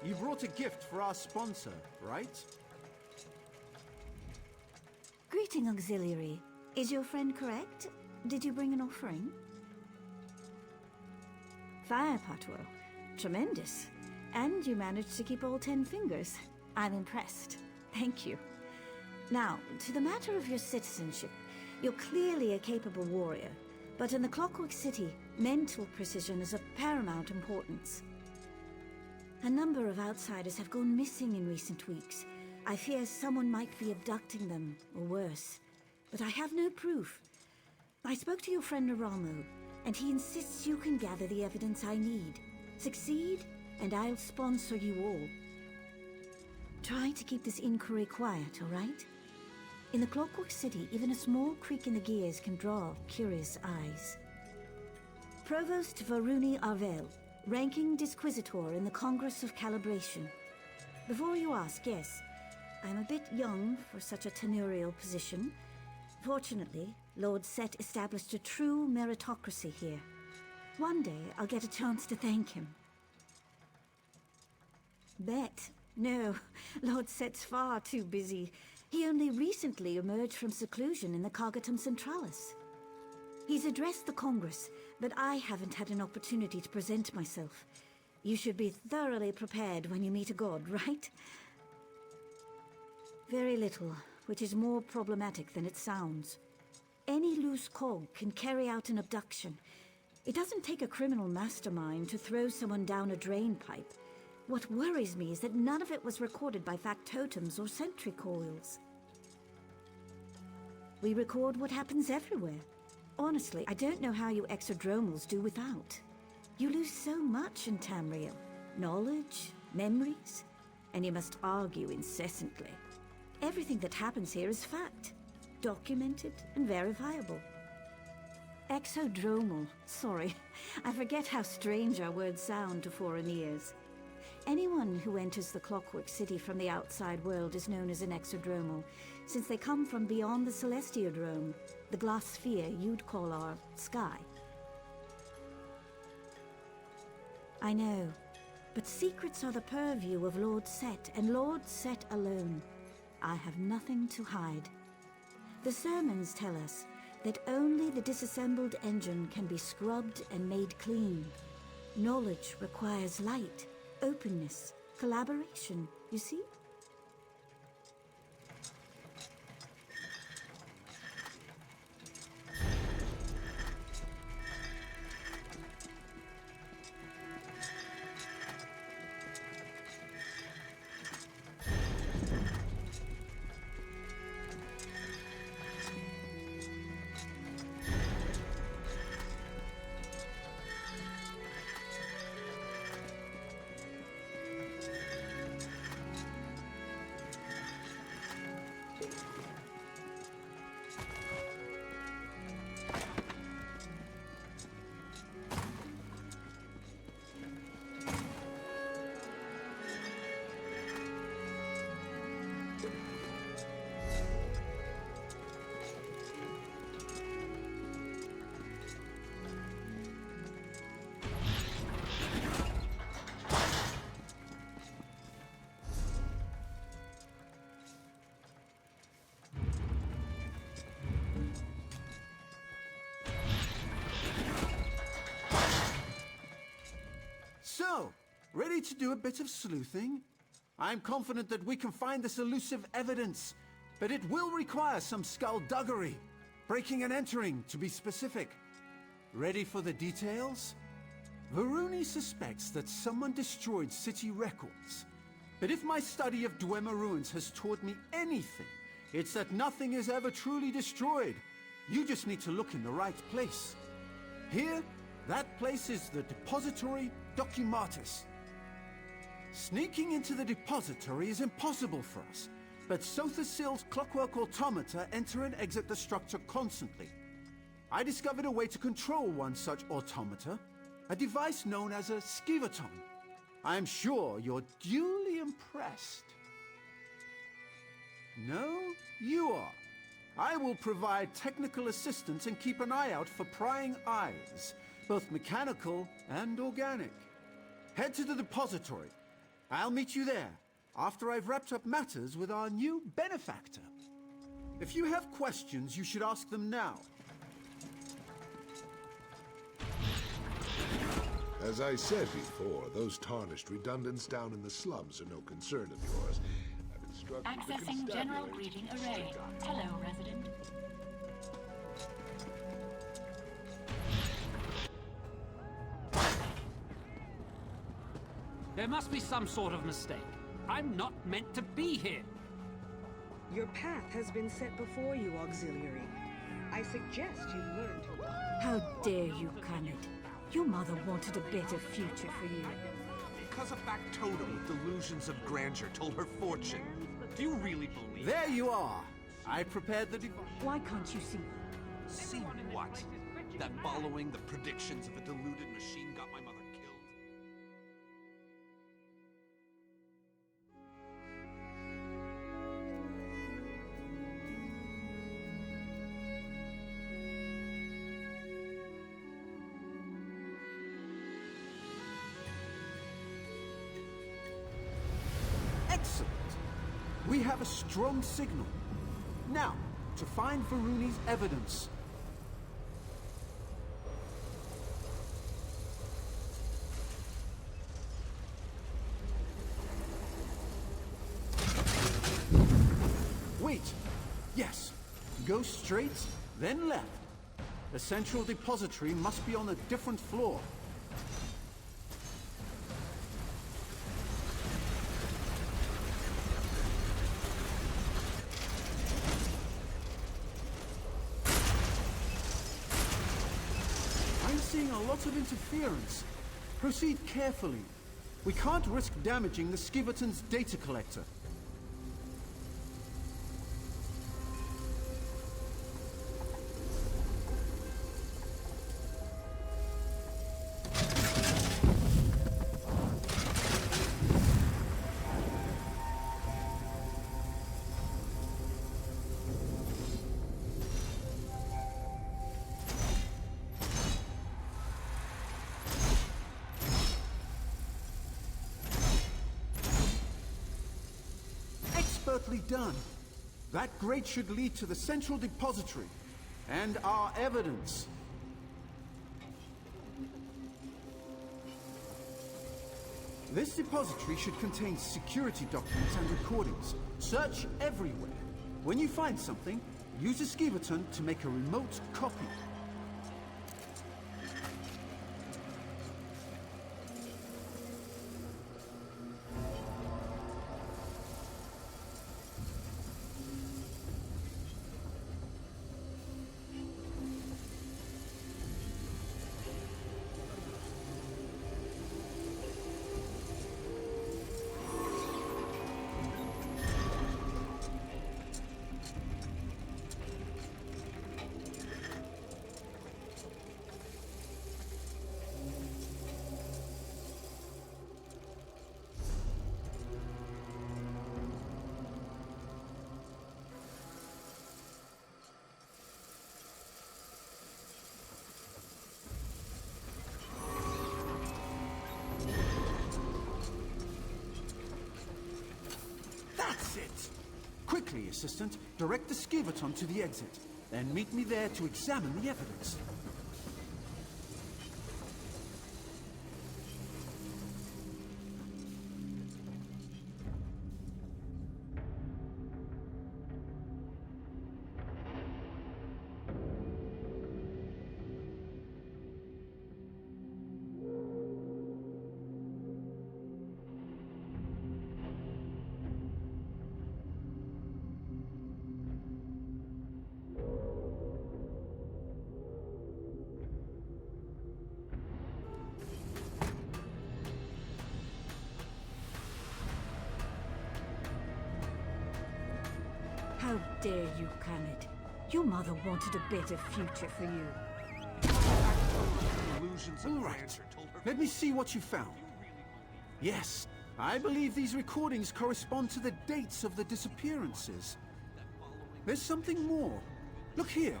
You brought a gift for our sponsor, right? fitting auxiliary. Is your friend correct? Did you bring an offering? Fire Patwell. Tremendous. And you managed to keep all 10 fingers. I'm impressed. Thank you. Now, to the matter of your citizenship. You're clearly a capable warrior, but in the Clockwork City, mental precision is of paramount importance. A number of outsiders have gone missing in recent weeks. I fear someone might be abducting them, or worse. But I have no proof. I spoke to your friend Naramo, and he insists you can gather the evidence I need. Succeed, and I'll sponsor you all. Try to keep this inquiry quiet, all right? In the Clockwork City, even a small creak in the gears can draw curious eyes. Provost Varuni Arvel, ranking Disquisitor in the Congress of Calibration. Before you ask, yes, I'm a bit young for such a tenurial position. Fortunately, Lord Set established a true meritocracy here. One day, I'll get a chance to thank him. Bet. No, Lord Set's far too busy. He only recently emerged from seclusion in the Cagatum Centralis. He's addressed the Congress, but I haven't had an opportunity to present myself. You should be thoroughly prepared when you meet a god, right? Very little, which is more problematic than it sounds. Any loose cog can carry out an abduction. It doesn't take a criminal mastermind to throw someone down a drain pipe. What worries me is that none of it was recorded by factotums or sentry coils. We record what happens everywhere. Honestly, I don't know how you exodromals do without. You lose so much in Tamriel. Knowledge, memories, and you must argue incessantly. Everything that happens here is fact, documented and verifiable. Exodromal, sorry. I forget how strange our words sound to foreign ears. Anyone who enters the Clockwork City from the outside world is known as an exodromal, since they come from beyond the Celestiodrome, the glass sphere you'd call our sky. I know, but secrets are the purview of Lord Set, and Lord Set alone. I have nothing to hide. The sermons tell us that only the disassembled engine can be scrubbed and made clean. Knowledge requires light, openness, collaboration, you see? So, ready to do a bit of sleuthing? I'm confident that we can find this elusive evidence, but it will require some skullduggery. Breaking and entering, to be specific. Ready for the details? Varuni suspects that someone destroyed city records. But if my study of Dwemer ruins has taught me anything, it's that nothing is ever truly destroyed. You just need to look in the right place. Here, that place is the Depository Documatus. Sneaking into the depository is impossible for us, but Sothasil's clockwork automata enter and exit the structure constantly. I discovered a way to control one such automata, a device known as a skivaton. I am sure you're duly impressed. No, you are. I will provide technical assistance and keep an eye out for prying eyes, both mechanical and organic. Head to the depository. I'll meet you there, after I've wrapped up matters with our new benefactor. If you have questions, you should ask them now. As I said before, those tarnished redundants down in the slums are no concern of yours. I've instructed the Accessing general constabulary greeting to array. stay on. Hello, resident. There must be some sort of mistake. I'm not meant to be here. Your path has been set before you, Auxiliary. I suggest you learn to... How dare you, Kermit? Your mother wanted a better future for you. Because a factotum with delusions of grandeur told her fortune. Do you really believe There you are. I prepared the Why can't you see? See what? That following the predictions of a deluded machine got my mother killed? Excellent. We have a strong signal. Now, to find Varuni's evidence. Wait. Yes. Go straight, then left. The central depository must be on a different floor. I'm seeing a lot of interference. Proceed carefully. We can't risk damaging the Skiverton's data collector. Expertly done. That grate should lead to the central depository and our evidence. This depository should contain security documents and recordings. Search everywhere. When you find something, use a Skiverton to make a remote copy. That's it! Quickly, Assistant, direct the Skiverton to the exit. Then meet me there to examine the evidence. How dare you, Kermit? Your mother wanted a better future for you. Delusions All of right. grandeur told her... Let me see what you found. Yes, I believe these recordings correspond to the dates of the disappearances. There's something more. Look here.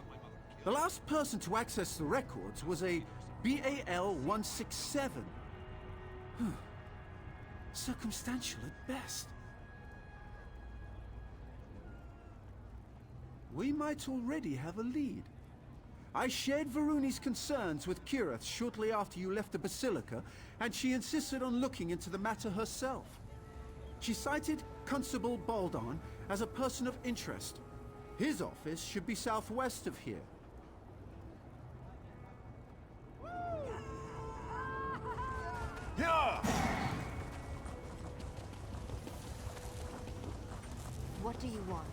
The last person to access the records was a BAL-167. Circumstantial at best. we might already have a lead. I shared Varuni's concerns with Kirith shortly after you left the Basilica, and she insisted on looking into the matter herself. She cited Constable Baldan as a person of interest. His office should be southwest of here. Yeah! What do you want?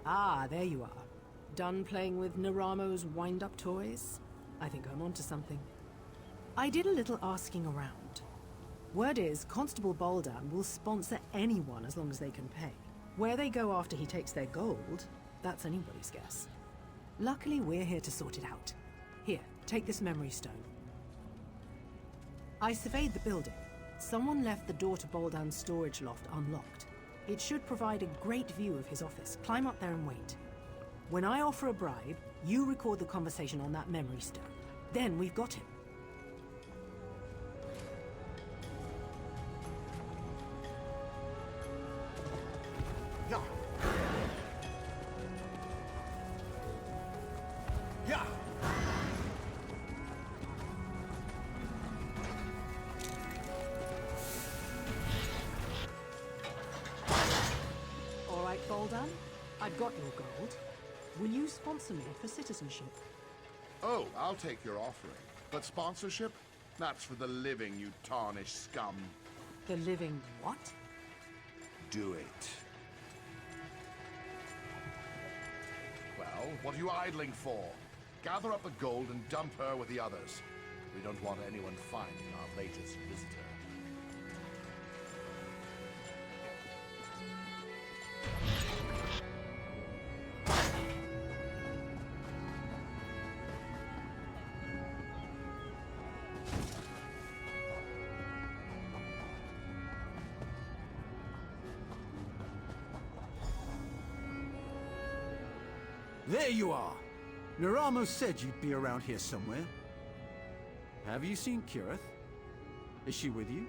Ah, there you are. Done playing with Naramo's wind-up toys? I think I'm onto something. I did a little asking around. Word is, Constable Baldan will sponsor anyone as long as they can pay. Where they go after he takes their gold, that's anybody's guess. Luckily, we're here to sort it out. Here, take this memory stone. I surveyed the building. Someone left the door to Baldan's storage loft unlocked. It should provide a great view of his office. Climb up there and wait. When I offer a bribe, you record the conversation on that memory stone. Then we've got him. Yeah. Yeah. All right, Baldan. I've got your gold. Will you sponsor me for citizenship? Oh, I'll take your offering. But sponsorship? That's for the living, you tarnished scum. The living what? Do it. Well, what are you idling for? Gather up the gold and dump her with the others. We don't want anyone finding our latest visitor. There you are! Naramo said you'd be around here somewhere. Have you seen Kirith? Is she with you?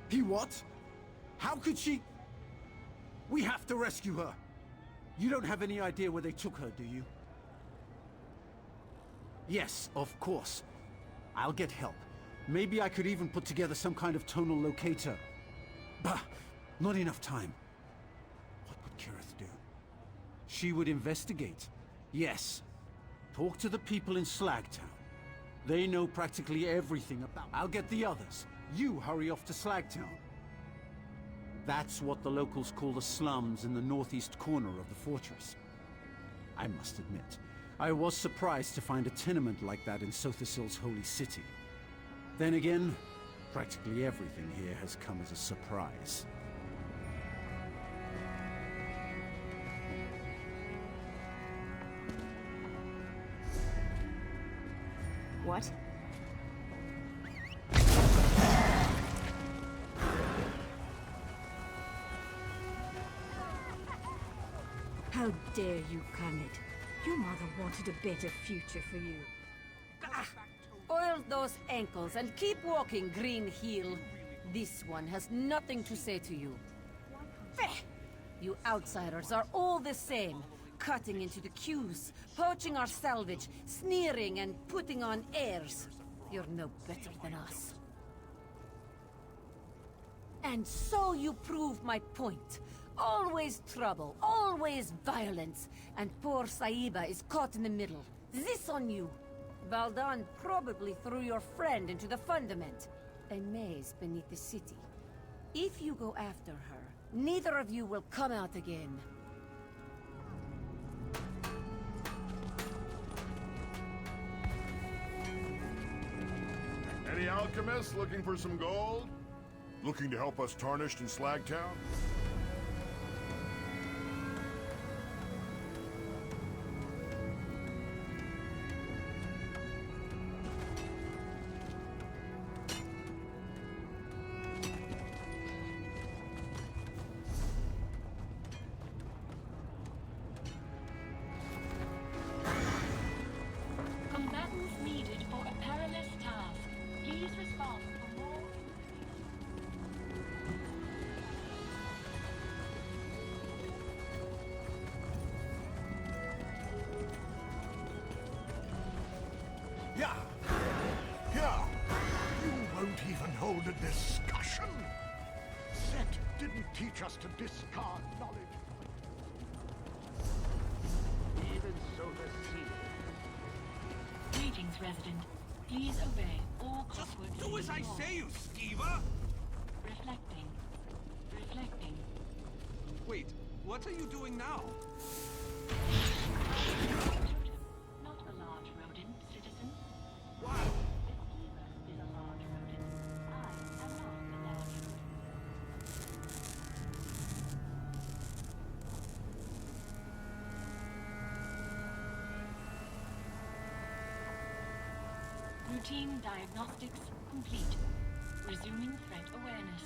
He what? How could she? We have to rescue her! You don't have any idea where they took her, do you? Yes, of course. I'll get help. Maybe I could even put together some kind of tonal locator. Bah! Not enough time. What would Kirith do? She would investigate. Yes. Talk to the people in Slagtown. They know practically everything about... I'll get the others. You hurry off to Slagtown. That's what the locals call the slums in the northeast corner of the fortress. I must admit, I was surprised to find a tenement like that in Sothisil's holy city. Then again, practically everything here has come as a surprise. What? How dare you, Kermit? Your mother wanted a better future for you. Oil those ankles and keep walking, Green Heel. This one has nothing to say to you. Feh! You outsiders are all the same. Cutting into the queues, poaching our salvage, sneering and putting on airs. You're no better than us. And so you prove my point. Always trouble, always violence, and poor Saiba is caught in the middle. This on you. Baldan probably threw your friend into the fundament, a maze beneath the city. If you go after her, neither of you will come out again. Any alchemists looking for some gold? Looking to help us tarnished in Slagtown? Combatants needed for a perilous task. Please respond for more. didn't teach us to discard knowledge. Even so, the seal. Greetings, resident. Please obey all Clockwork. Do as I say, you skeever! Reflecting. Reflecting. Wait, what are you doing now? Not a large rodent, citizen. What? The skeever is a large rodent. I am not a large rodent. Routine diagnostics complete. Resuming threat awareness.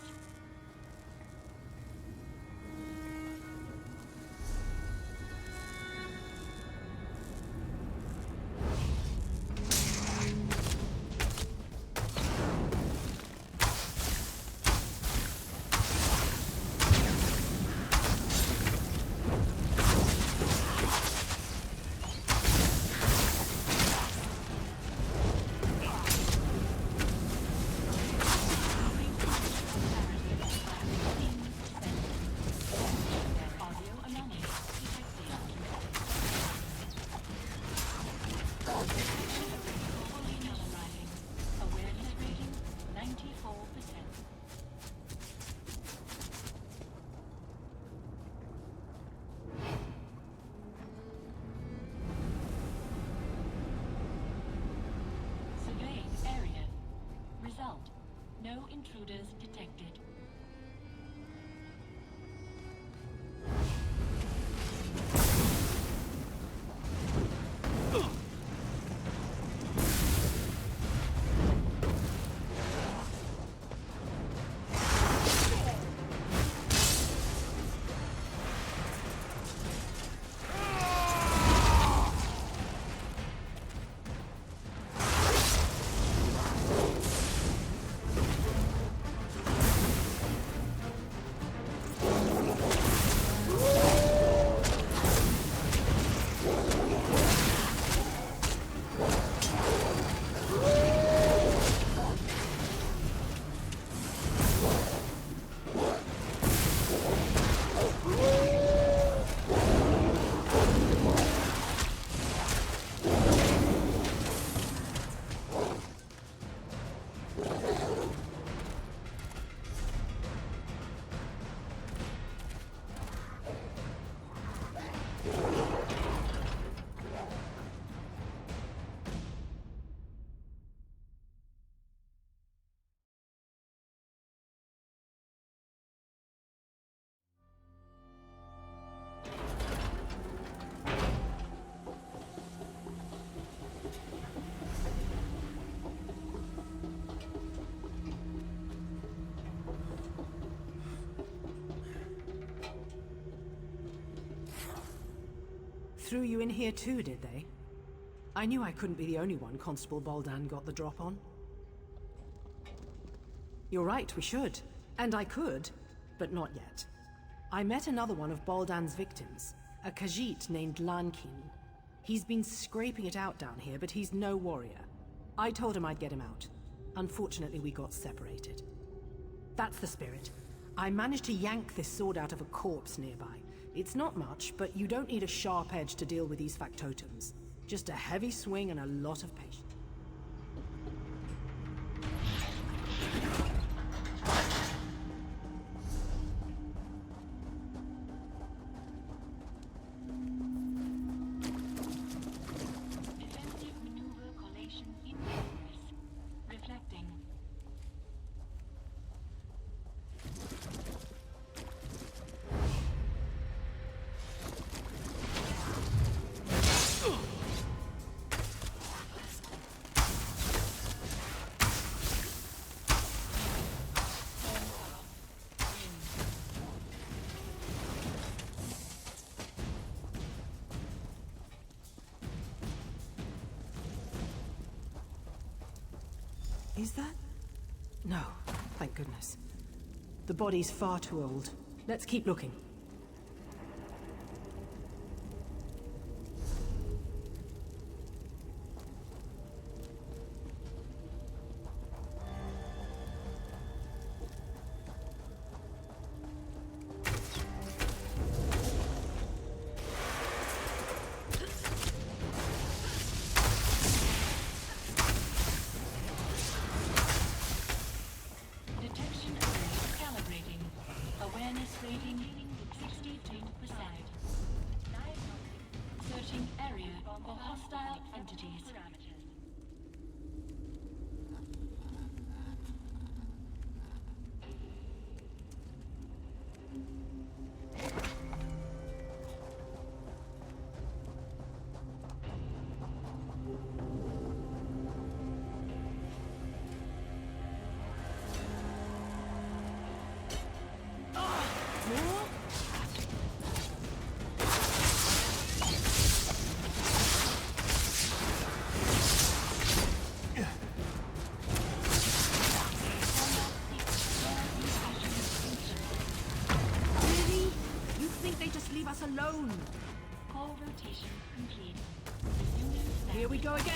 Awareness rating 94%. Surveying area. Result. No intruders detected. Threw you in here too, did they? I knew I couldn't be the only one Constable Baldan got the drop on. You're right, we should. And I could, but not yet. I met another one of Baldan's victims, a Khajiit named Lankin. He's been scraping it out down here, but he's no warrior. I told him I'd get him out. Unfortunately, we got separated. That's the spirit. I managed to yank this sword out of a corpse nearby. It's not much, but you don't need a sharp edge to deal with these factotums. Just a heavy swing and a lot of patience. Defensive maneuver collation in progress. Reflecting. Is that? No, thank goodness. The body's far too old. Let's keep looking. hostile entities. Leave us alone. Core rotation complete. Here we go again.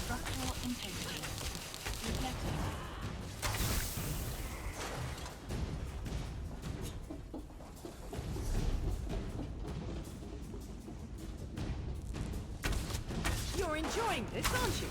Structural integrity. Reflecting. You're enjoying this, aren't you?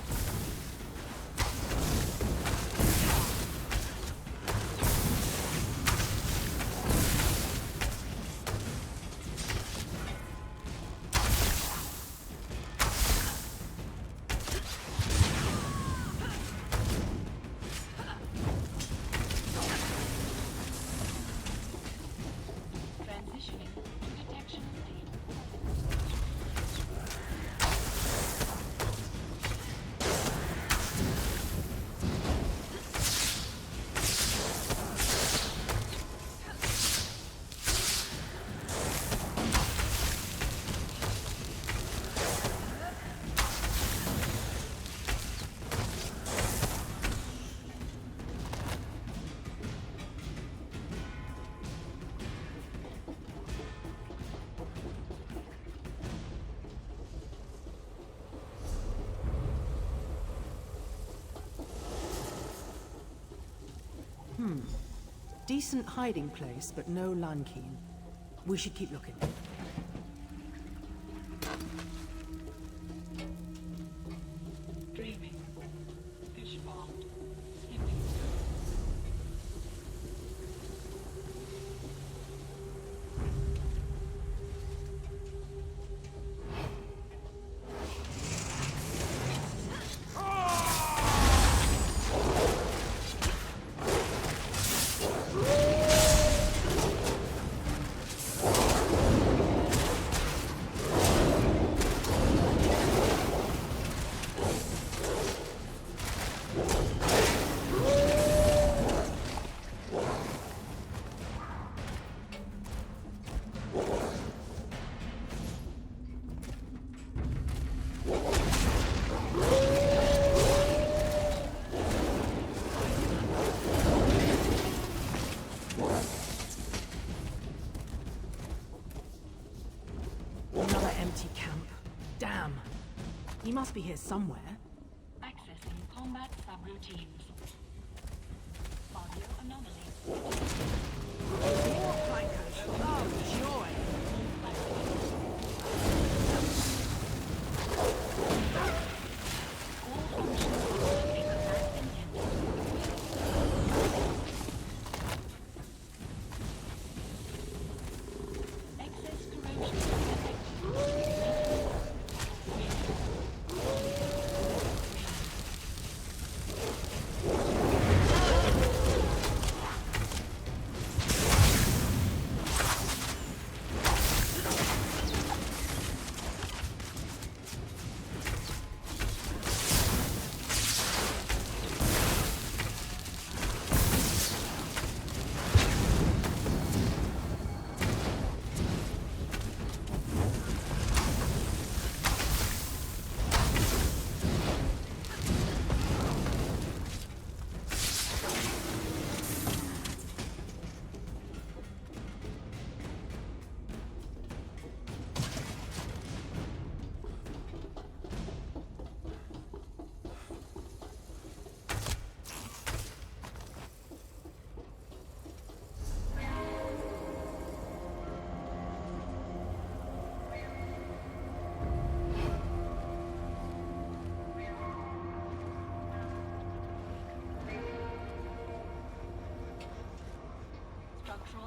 Transitioning to detection state. Decent hiding place, but no Lankeen. We should keep looking. Dreaming. Fishbowl. Another empty camp. Damn. He must be here somewhere. Accessing combat subroutines. Audio anomalies. More flankers. Oh, joy.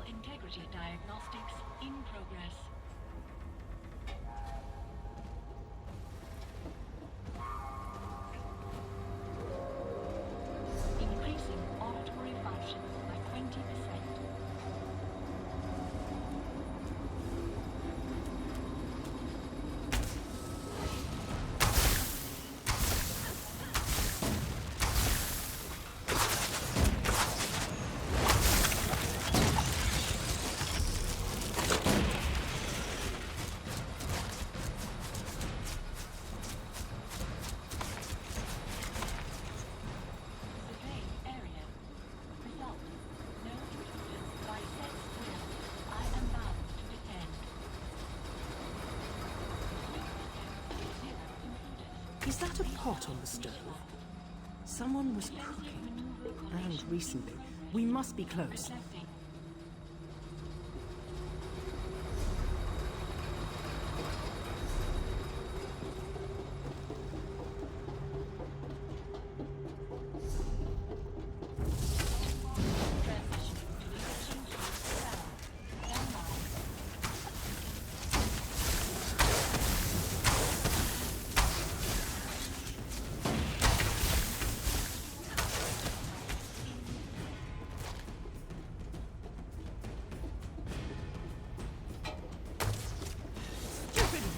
Structural integrity diagnostics in progress. Increasing auditory function by 20%. Is that a pot on the stove? Someone was cooking. And recently. We must be close.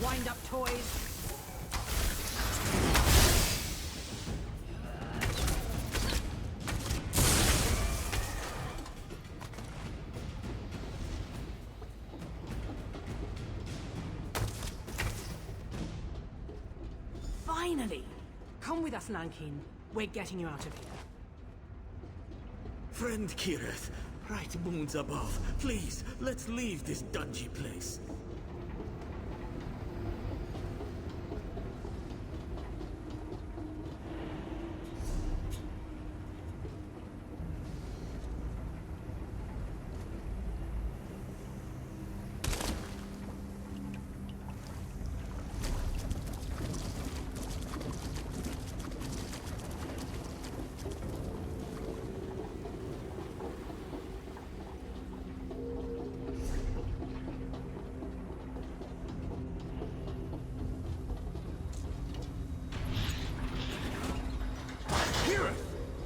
Wind-up toys. Finally! Come with us, Nankin. We're getting you out of here. Friend Kirith, bright moons above, please, let's leave this dungy place.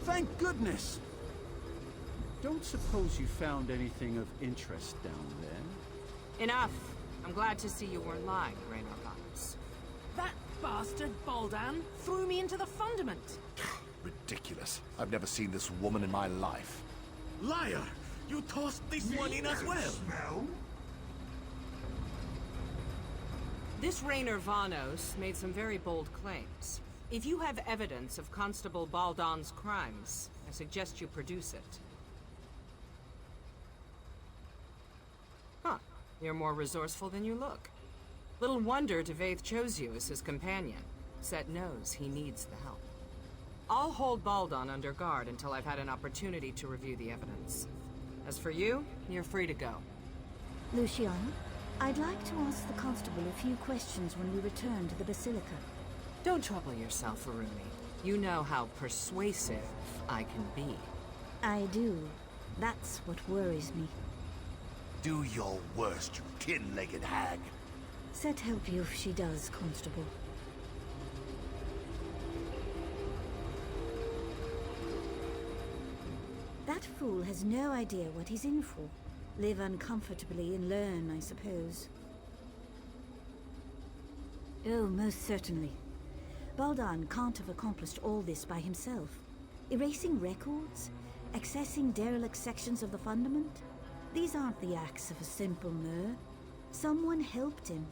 Thank goodness! Don't suppose you found anything of interest down there? Enough. I'm glad to see you weren't lying, Raynor Vanos. That bastard Baldan threw me into the fundament. Ridiculous. I've never seen this woman in my life. Liar! You tossed this one in as well! Smell? This Raynor Vanos made some very bold claims. If you have evidence of Constable Baldan's crimes, I suggest you produce it. Huh. You're more resourceful than you look. Little wonder Devaith chose you as his companion. Set knows he needs the help. I'll hold Baldan under guard until I've had an opportunity to review the evidence. As for you, you're free to go. Lucian, I'd like to ask the Constable a few questions when we return to the Basilica. Don't trouble yourself, Arumi. You know how persuasive I can be. I do. That's what worries me. Do your worst, you tin-legged hag. Set help you if she does, Constable. That fool has no idea what he's in for. Live uncomfortably and learn, I suppose. Oh, most certainly. Baldan can't have accomplished all this by himself. Erasing records? Accessing derelict sections of the Fundament? These aren't the acts of a simple mer. Someone helped him.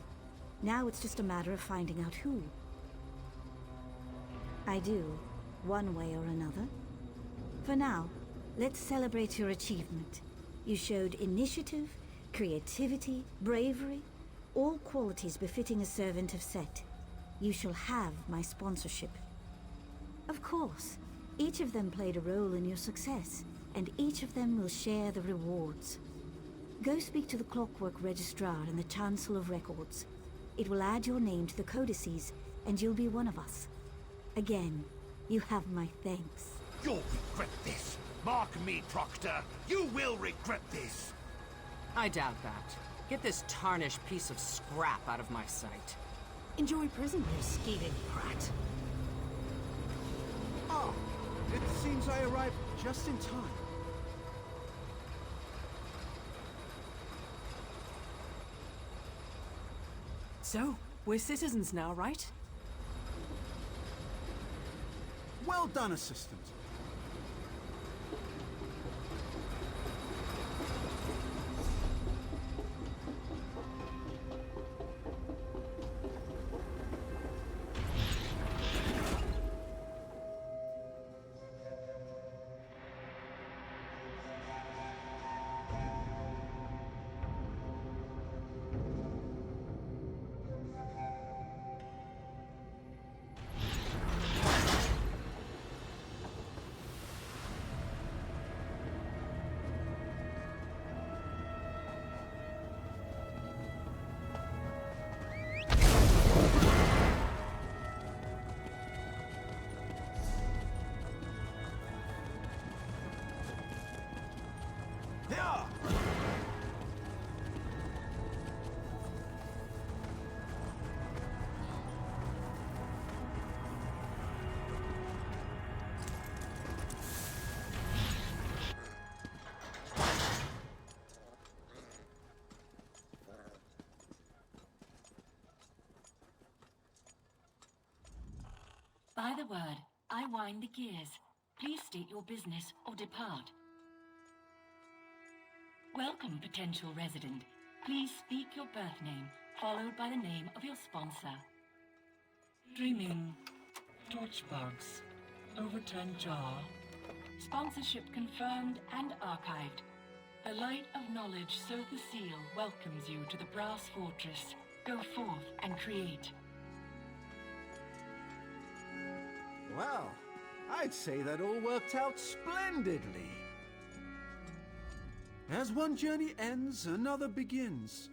Now it's just a matter of finding out who. I do, one way or another. For now, let's celebrate your achievement. You showed initiative, creativity, bravery, all qualities befitting a servant of Set. You shall have my sponsorship. Of course, each of them played a role in your success, and each of them will share the rewards. Go speak to the Clockwork Registrar and the Chancellor of Records. It will add your name to the codices, and you'll be one of us. Again, you have my thanks. You'll regret this. Mark me, Proctor. You will regret this. I doubt that. Get this tarnished piece of scrap out of my sight. Enjoy prison, You scheming brat. Oh, it seems I arrived just in time. So, we're citizens now, right? Well done, Assistant. By the word, I wind the gears. Please state your business or depart. Welcome, potential resident. Please speak your birth name, followed by the name of your sponsor. Dreaming. Torchbugs. Overturned jaw. Sponsorship confirmed and archived. The light of knowledge, Sotha Seal, welcomes you to the Brass Fortress. Go forth and create. Well, I'd say that all worked out splendidly. As one journey ends, another begins.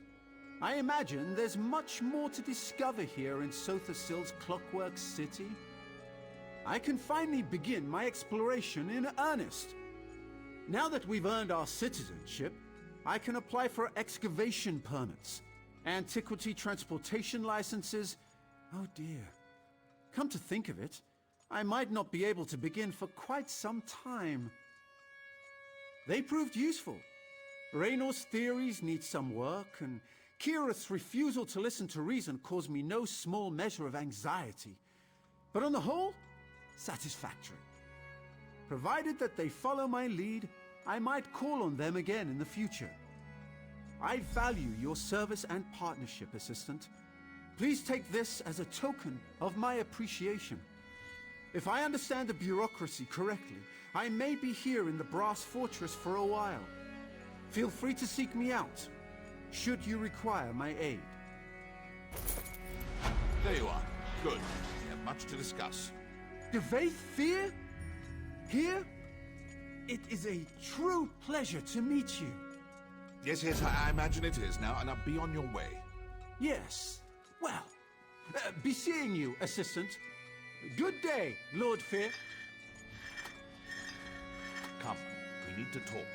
I imagine there's much more to discover here in Sotha Sil's Clockwork City. I can finally begin my exploration in earnest. Now that we've earned our citizenship, I can apply for excavation permits, antiquity transportation licenses. Oh dear. Come to think of it, I might not be able to begin for quite some time. They proved useful. Raynor's theories need some work, and Kirith's refusal to listen to reason caused me no small measure of anxiety. But on the whole, satisfactory. Provided that they follow my lead, I might call on them again in the future. I value your service and partnership, Assistant. Please take this as a token of my appreciation. If I understand the bureaucracy correctly, I may be here in the Brass Fortress for a while. Feel free to seek me out, should you require my aid. There you are. Good. We have much to discuss. Devaith Fear? Here? It is a true pleasure to meet you. Yes, I imagine it is now, and I'll be on your way. Yes. Well, be seeing you, Assistant. Good day, Lord Fear. Come, we need to talk.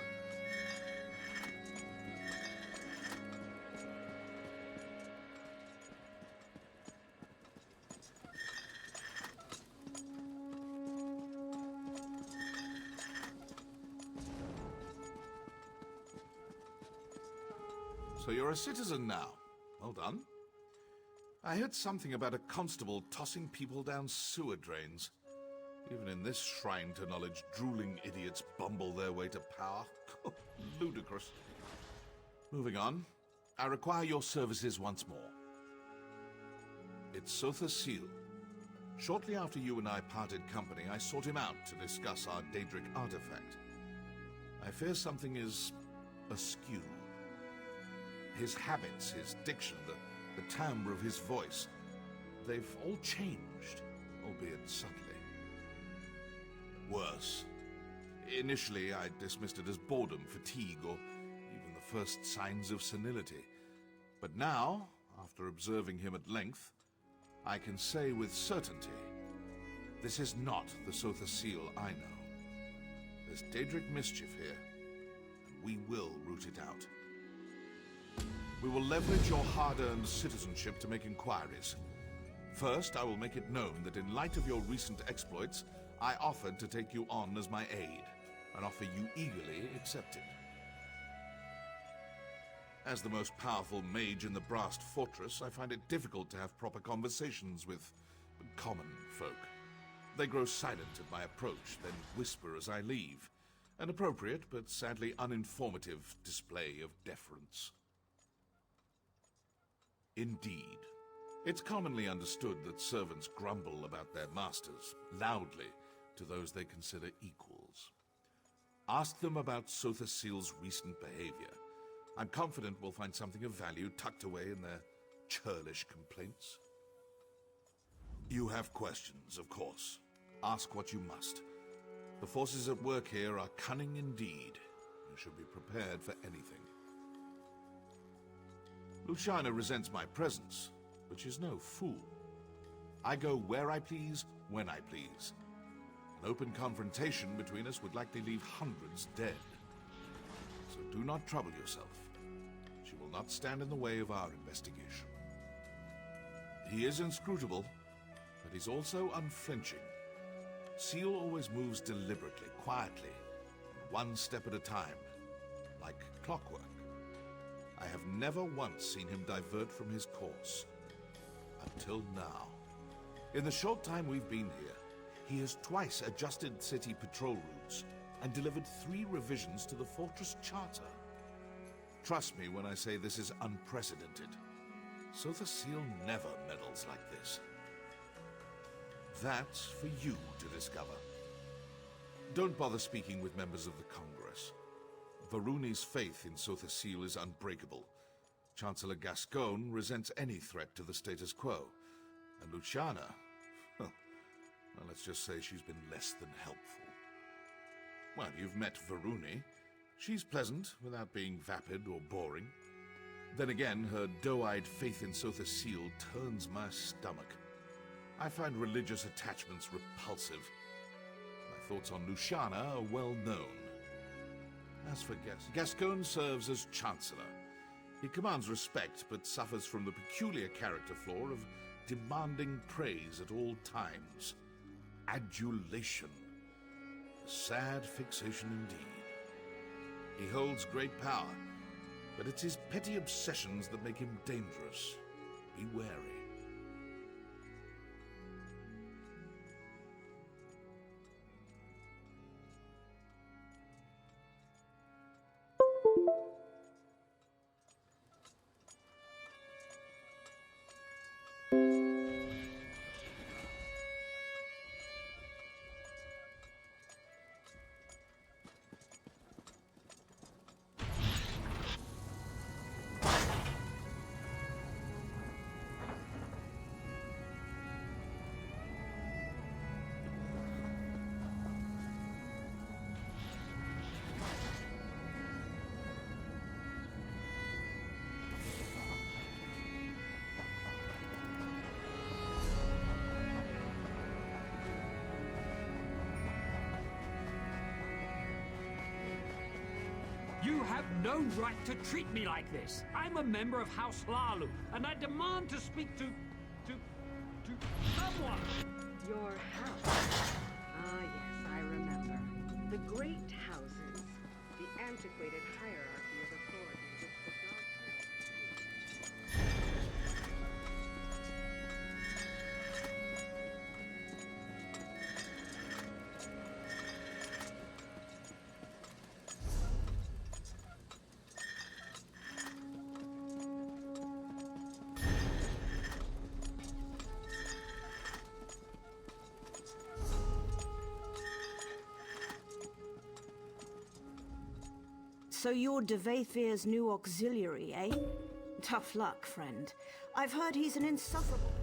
So you're a citizen now. Well done. I heard something about a constable tossing people down sewer drains. Even in this shrine to knowledge, drooling idiots bumble their way to power. Ludicrous. Moving on. I require your services once more. It's Sotha Seal. Shortly after you and I parted company, I sought him out to discuss our Daedric artifact. I fear something is askew. His habits, his diction, the timbre of his voice, they've all changed, albeit subtly. Worse. Initially, I dismissed it as boredom, fatigue, or even the first signs of senility. But now, after observing him at length, I can say with certainty, this is not the Sotha Seal I know. There's Daedric mischief here, and we will root it out. We will leverage your hard-earned citizenship to make inquiries. First, I will make it known that in light of your recent exploits, I offered to take you on as my aide, an offer you eagerly accepted. As the most powerful mage in the Brast Fortress, I find it difficult to have proper conversations with common folk. They grow silent at my approach, then whisper as I leave. An appropriate, but sadly uninformative, display of deference. Indeed. It's commonly understood that servants grumble about their masters, loudly, to those they consider equals. Ask them about Sotha Seal's recent behavior. I'm confident we'll find something of value tucked away in their churlish complaints. You have questions, of course. Ask what you must. The forces at work here are cunning indeed. You should be prepared for anything. Luciana resents my presence, but she's no fool. I go where I please, when I please. An open confrontation between us would likely leave hundreds dead. So do not trouble yourself. She will not stand in the way of our investigation. He is inscrutable, but he's also unflinching. Seal always moves deliberately, quietly, one step at a time, like clockwork. I have never once seen him divert from his course. Until now. In the short time we've been here, he has twice adjusted city patrol routes and delivered 3 revisions to the fortress charter. Trust me when I say this is unprecedented. Sotha Seal never meddles like this. That's for you to discover. Don't bother speaking with members of the Congress. Varuni's faith in Sotha Seal is unbreakable. Chancellor Gascoigne resents any threat to the status quo. And Luciana, well, let's just say she's been less than helpful. Well, you've met Varuni. She's pleasant, without being vapid or boring. Then again, her doe-eyed faith in Sotha Seal turns my stomach. I find religious attachments repulsive. My thoughts on Luciana are well known. As for Gascoigne serves as Chancellor. He commands respect, but suffers from the peculiar character flaw of demanding praise at all times. Adulation. A sad fixation indeed. He holds great power, but it's his petty obsessions that make him dangerous. Be wary. You have no right to treat me like this. I'm a member of House Lalu, and I demand to speak to someone. Your house. Ah, yes, I remember. The great houses. The antiquated hierarchy of authority which the dark So you're Devathir's new auxiliary, eh? Tough luck, friend. I've heard he's an insufferable...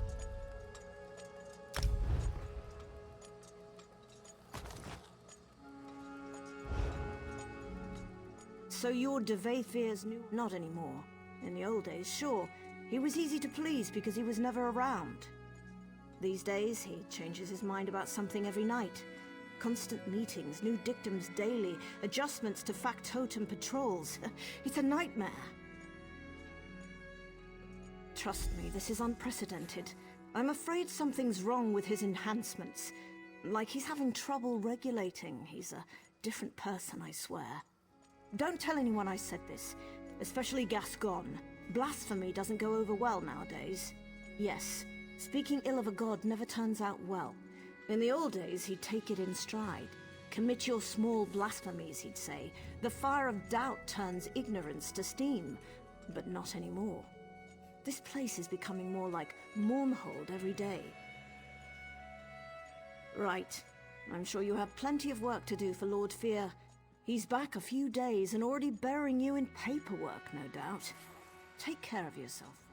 So you're Devathir's new... Not anymore. In the old days, sure. He was easy to please because he was never around. These days, he changes his mind about something every night. Constant meetings, new dictums daily, adjustments to factotum patrols. It's a nightmare. Trust me, this is unprecedented. I'm afraid something's wrong with his enhancements. Like he's having trouble regulating. He's a different person, I swear. Don't tell anyone I said this, especially Gascon. Blasphemy doesn't go over well nowadays. Yes, speaking ill of a god never turns out well. In the old days, he'd take it in stride. Commit your small blasphemies, he'd say. The fire of doubt turns ignorance to steam, but not anymore. This place is becoming more like Mormhold every day. Right. I'm sure you have plenty of work to do for Lord Fear. He's back a few days and already burying you in paperwork, no doubt. Take care of yourself.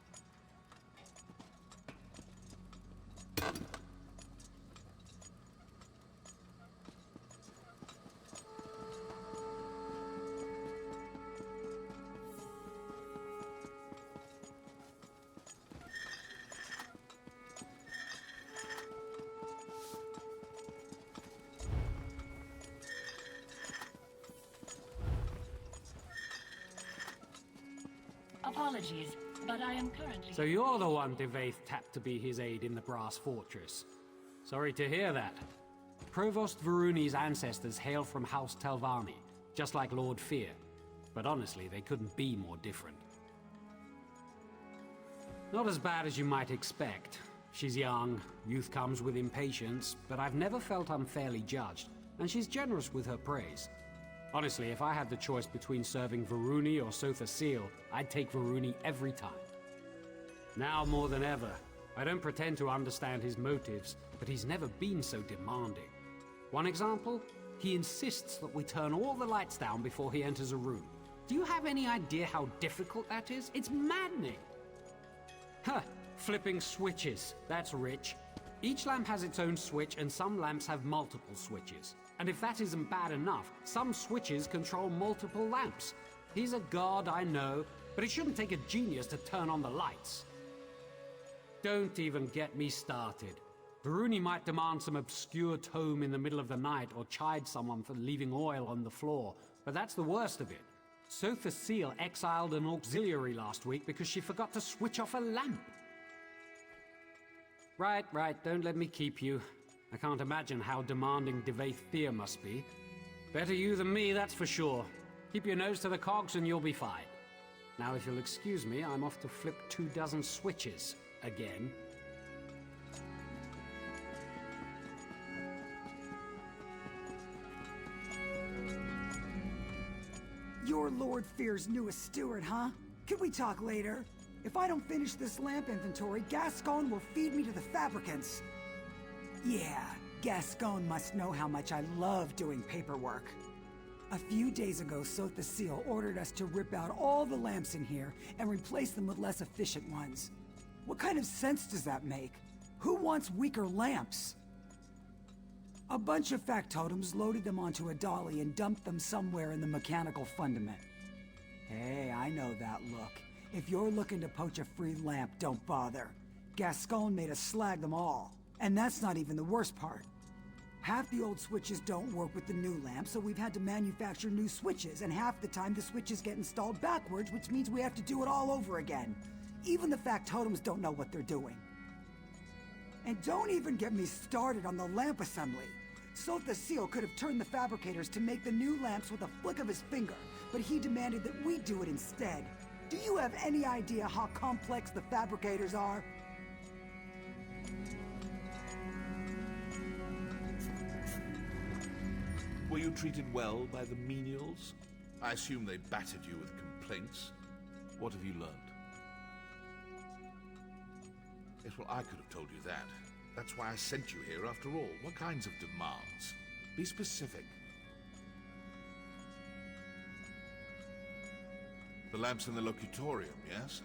Apologies, but I am currently... So you're the one Devaith tapped to be his aide in the Brass Fortress. Sorry to hear that. Provost Varuni's ancestors hail from House Telvanni, just like Lord Fear. But honestly, they couldn't be more different. Not as bad as you might expect. She's young, youth comes with impatience, but I've never felt unfairly judged, and she's generous with her praise. Honestly, if I had the choice between serving Varuni or Sotha Seal, I'd take Varuni every time. Now more than ever, I don't pretend to understand his motives, but he's never been so demanding. One example? He insists that we turn all the lights down before he enters a room. Do you have any idea how difficult that is? It's maddening! Huh, flipping switches. That's rich. Each lamp has its own switch, and some lamps have multiple switches. And if that isn't bad enough, some switches control multiple lamps. He's a god, I know, but it shouldn't take a genius to turn on the lights. Don't even get me started. Varuni might demand some obscure tome in the middle of the night or chide someone for leaving oil on the floor, but that's the worst of it. Sotha Seal exiled an auxiliary last week because she forgot to switch off a lamp. Right, don't let me keep you. I can't imagine how demanding Devaith Fear must be. Better you than me, that's for sure. Keep your nose to the cogs and you'll be fine. Now, if you'll excuse me, I'm off to flip 24 switches again. You're Lord Fear's newest steward, huh? Could we talk later? If I don't finish this lamp inventory, Gascon will feed me to the fabricants. Yeah, Gascon must know how much I love doing paperwork. A few days ago, Sotha Seal ordered us to rip out all the lamps in here and replace them with less efficient ones. What kind of sense does that make? Who wants weaker lamps? A bunch of factotums loaded them onto a dolly and dumped them somewhere in the mechanical fundament. Hey, I know that look. If you're looking to poach a free lamp, don't bother. Gascon made us slag them all. And that's not even the worst part. Half the old switches don't work with the new lamp, so we've had to manufacture new switches, and half the time the switches get installed backwards, which means we have to do it all over again. Even the factotums don't know what they're doing. And don't even get me started on the lamp assembly. Sotha Seal could have turned the fabricators to make the new lamps with a flick of his finger, but he demanded that we do it instead. Do you have any idea how complex the fabricators are? Were you treated well by the menials? I assume they battered you with complaints. What have you learned? Yes, well, I could have told you that. That's why I sent you here after all. What kinds of demands? Be specific. The lamps in the locutorium, yes?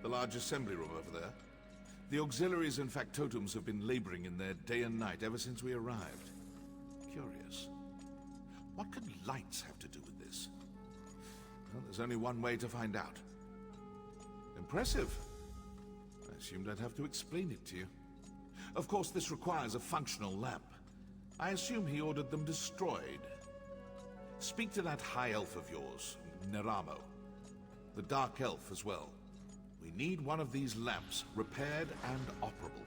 The large assembly room over there? The auxiliaries and factotums have been laboring in there day and night ever since we arrived. Curious. What could lights have to do with this? Well, there's only one way to find out. Impressive. I assumed I'd have to explain it to you. Of course, this requires a functional lamp. I assume he ordered them destroyed. Speak to that high elf of yours, Neramo. The dark elf as well. We need one of these lamps repaired and operable.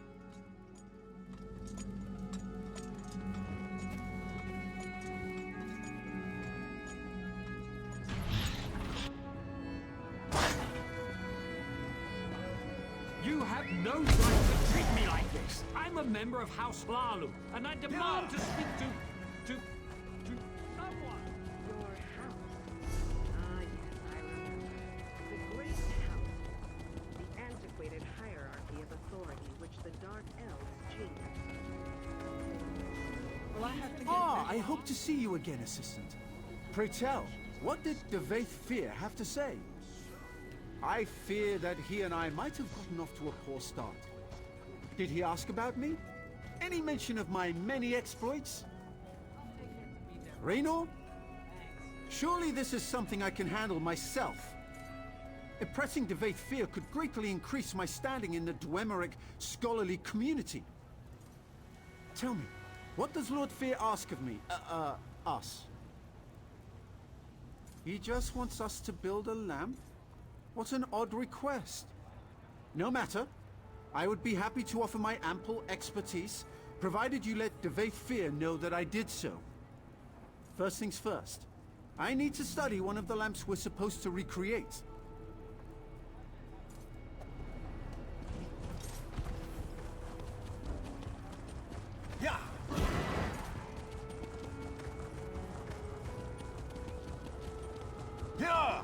You have no right to treat me like this. I'm a member of House Lalu, and I demand to speak to someone. Your house. Ah, yes, I remember. The Great House. The antiquated hierarchy of authority which the Dark Elves changed. Well, I hope to see you again, Assistant. Pray tell, what did Devaith Fear have to say? I fear that he and I might have gotten off to a poor start. Did he ask about me? Any mention of my many exploits? Raynor? Surely this is something I can handle myself. Impressing Devaith Fear could greatly increase my standing in the Dwemerich scholarly community. Tell me, what does Lord Fear ask of me? Us? He just wants us to build a lamp? What an odd request. No matter. I would be happy to offer my ample expertise, provided you let Devaith Fear know that I did so. First things first. I need to study one of the lamps we're supposed to recreate. Yeah! Yeah!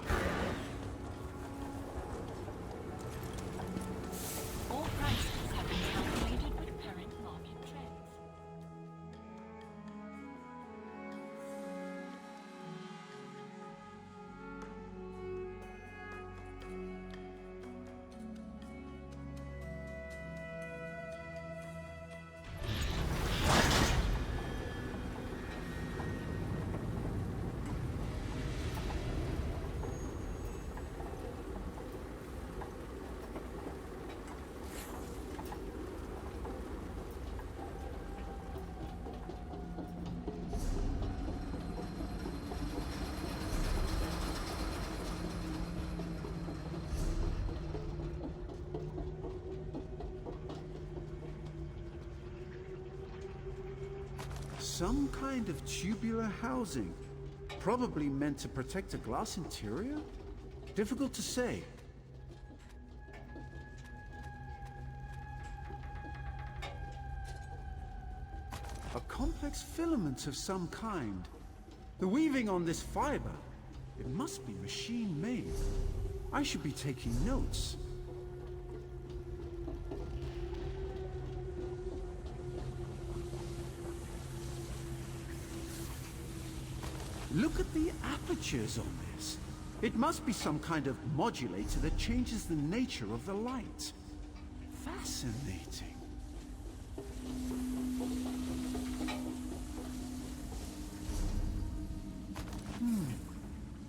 All prices have been calculated with current market trends. Some kind of tubular housing. Probably meant to protect a glass interior? Difficult to say. A complex filament of some kind. The weaving on this fiber, it must be machine-made. I should be taking notes. Look at the apertures on this. It must be some kind of modulator that changes the nature of the light. Fascinating.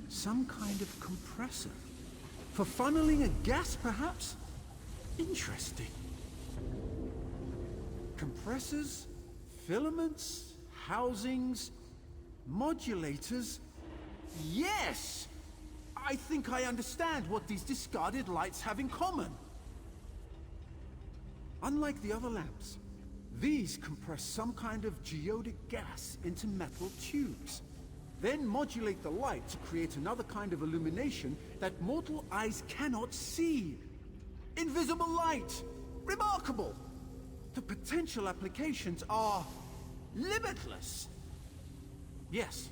Some kind of compressor. For funneling a gas, perhaps? Interesting. Compressors, filaments, housings, modulators? Yes! I think I understand what these discarded lights have in common. Unlike the other lamps, these compress some kind of geodic gas into metal tubes, then modulate the light to create another kind of illumination that mortal eyes cannot see. Invisible light! Remarkable! The potential applications are limitless. Yes,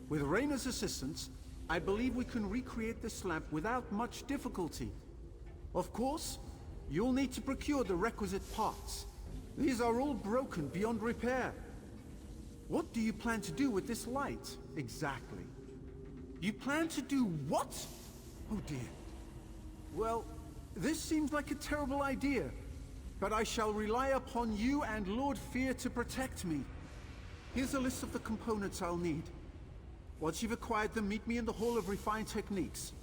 with Raynor's assistance, I believe we can recreate this lamp without much difficulty. Of course, you'll need to procure the requisite parts. These are all broken beyond repair. What do you plan to do with this light, exactly? You plan to do what? Oh dear. Well, this seems like a terrible idea, but I shall rely upon you and Lord Fear to protect me. Here's a list of the components I'll need. Once you've acquired them, meet me in the Hall of Refined Techniques.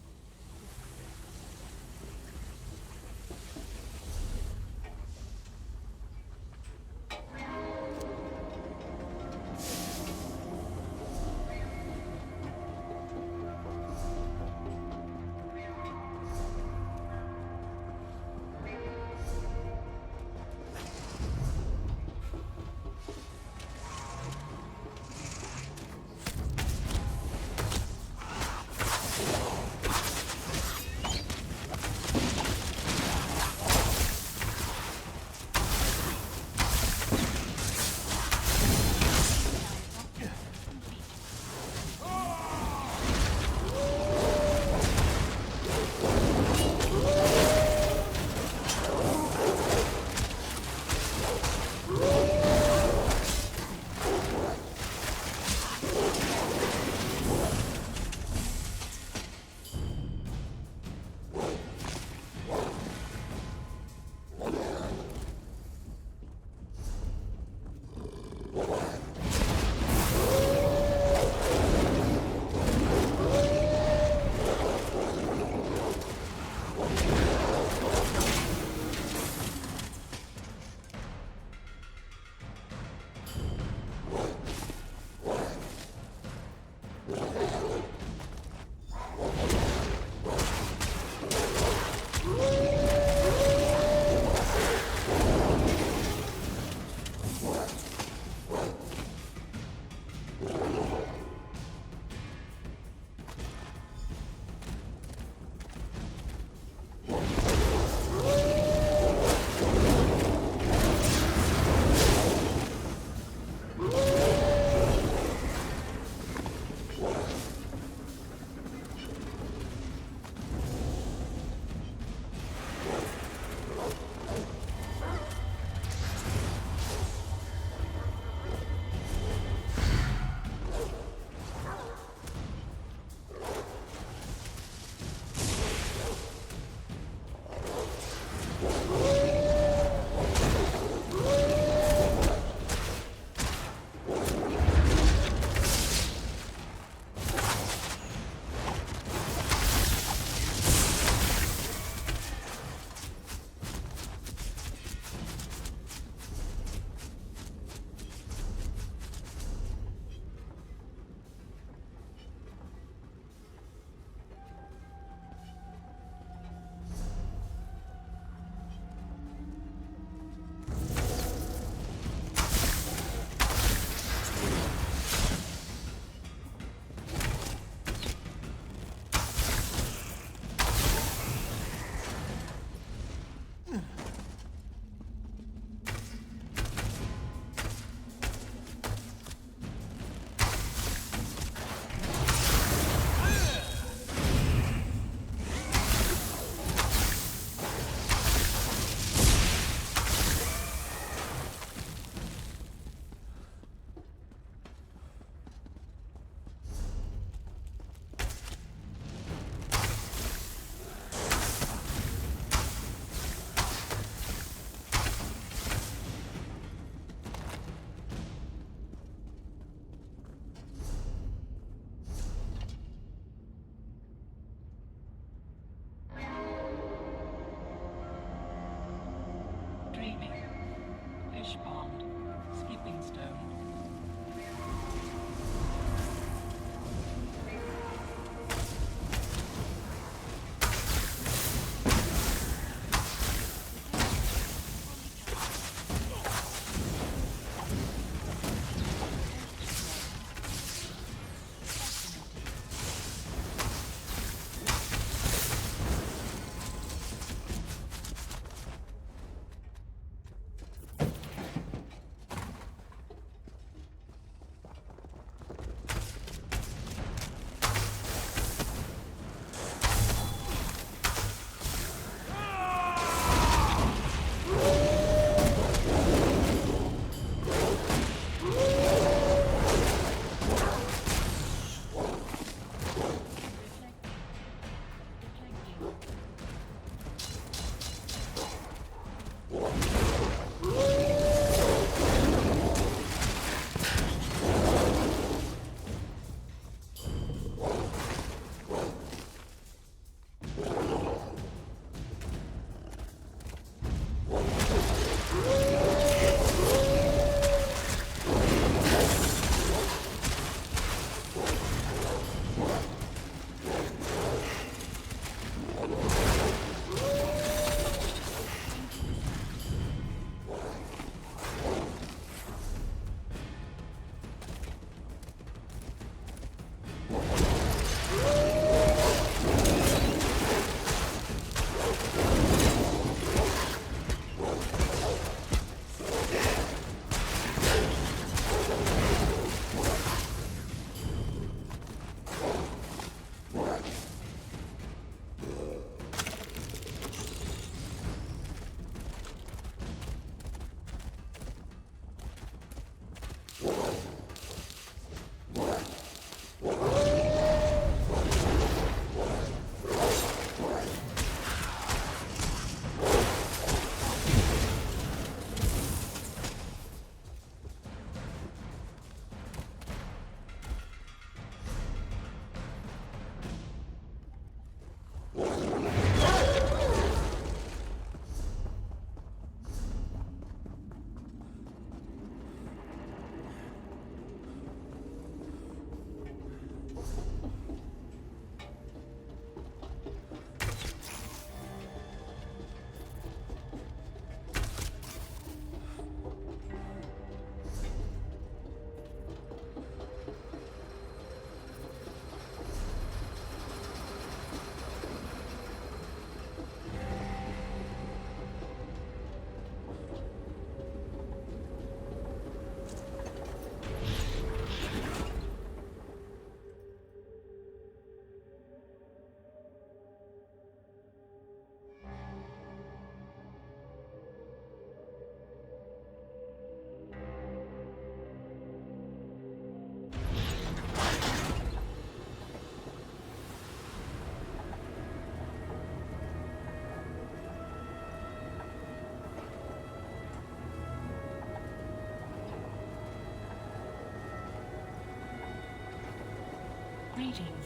Greetings.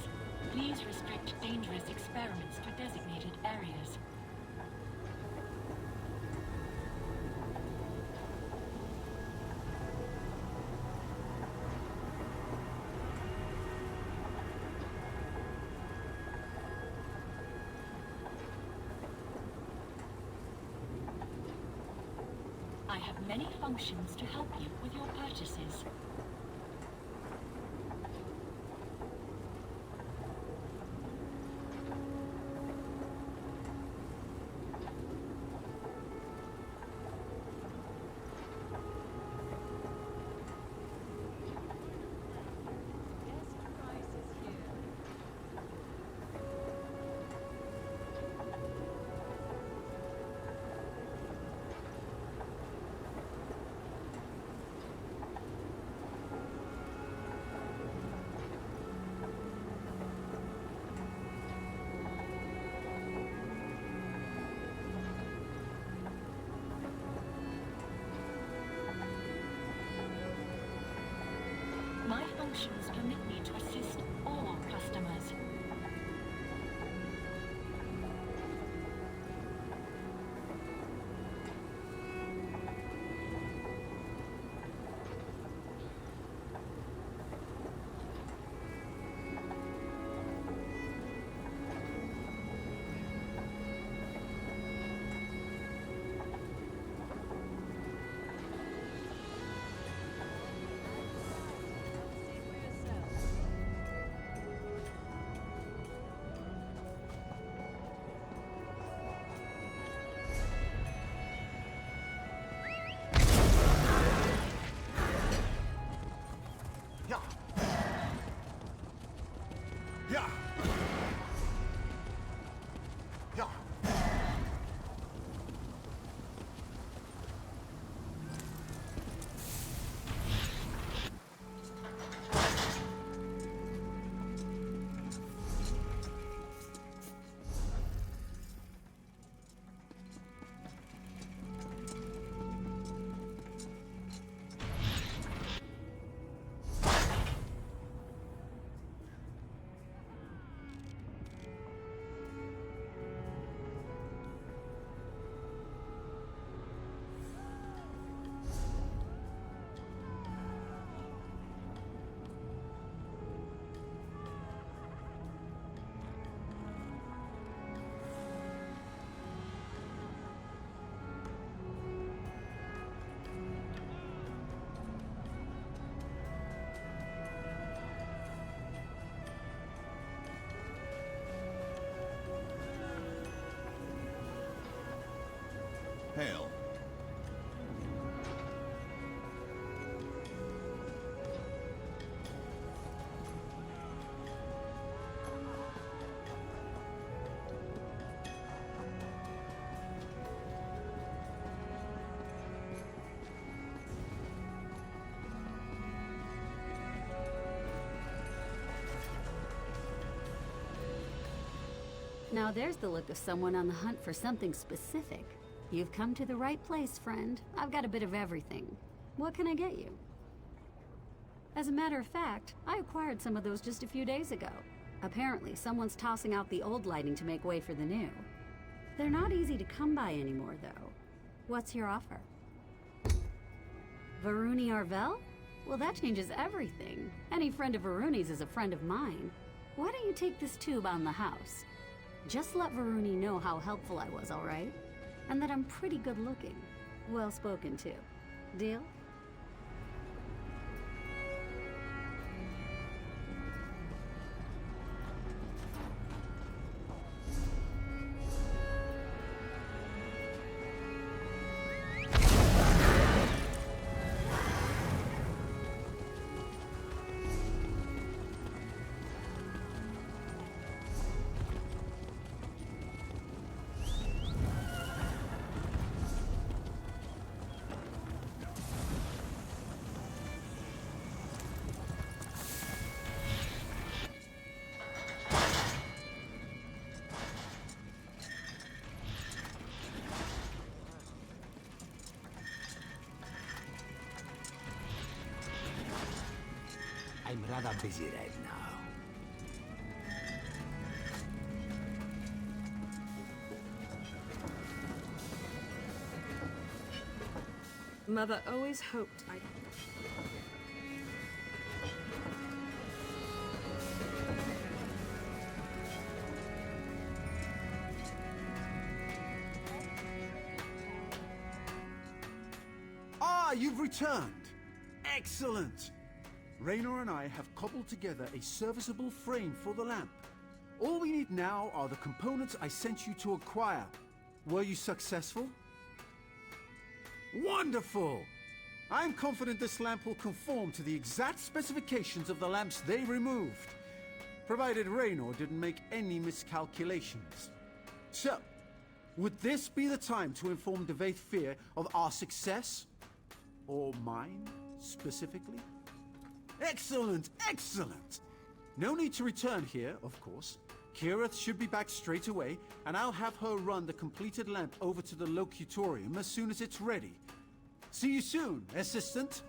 Please restrict dangerous experiments to designated areas. I have many functions to help you with your purchases. My functions permit me to assist all customers. Yeah. Yeah. Hail. Now there's the look of someone on the hunt for something specific. You've come to the right place, friend. I've got a bit of everything. What can I get you? As a matter of fact, I acquired some of those just a few days ago. Apparently, someone's tossing out the old lighting to make way for the new. They're not easy to come by anymore, though. What's your offer? Varuni Arvel? Well, that changes everything. Any friend of Varuni's is a friend of mine. Why don't you take this tube on the house? Just let Varuni know how helpful I was, all right? And that I'm pretty good looking. Well spoken, too. Deal? I'm rather busy right now. Mother always hoped I'd... Ah, you've returned! Excellent! Raynor and I have cobbled together a serviceable frame for the lamp. All we need now are the components I sent you to acquire. Were you successful? Wonderful! I'm confident this lamp will conform to the exact specifications of the lamps they removed, provided Raynor didn't make any miscalculations. So, would this be the time to inform Devaith Fear of our success? Or mine, specifically? Excellent, excellent! No need to return here, of course. Kirith should be back straight away, and I'll have her run the completed lamp over to the locutorium as soon as it's ready. See you soon, Assistant!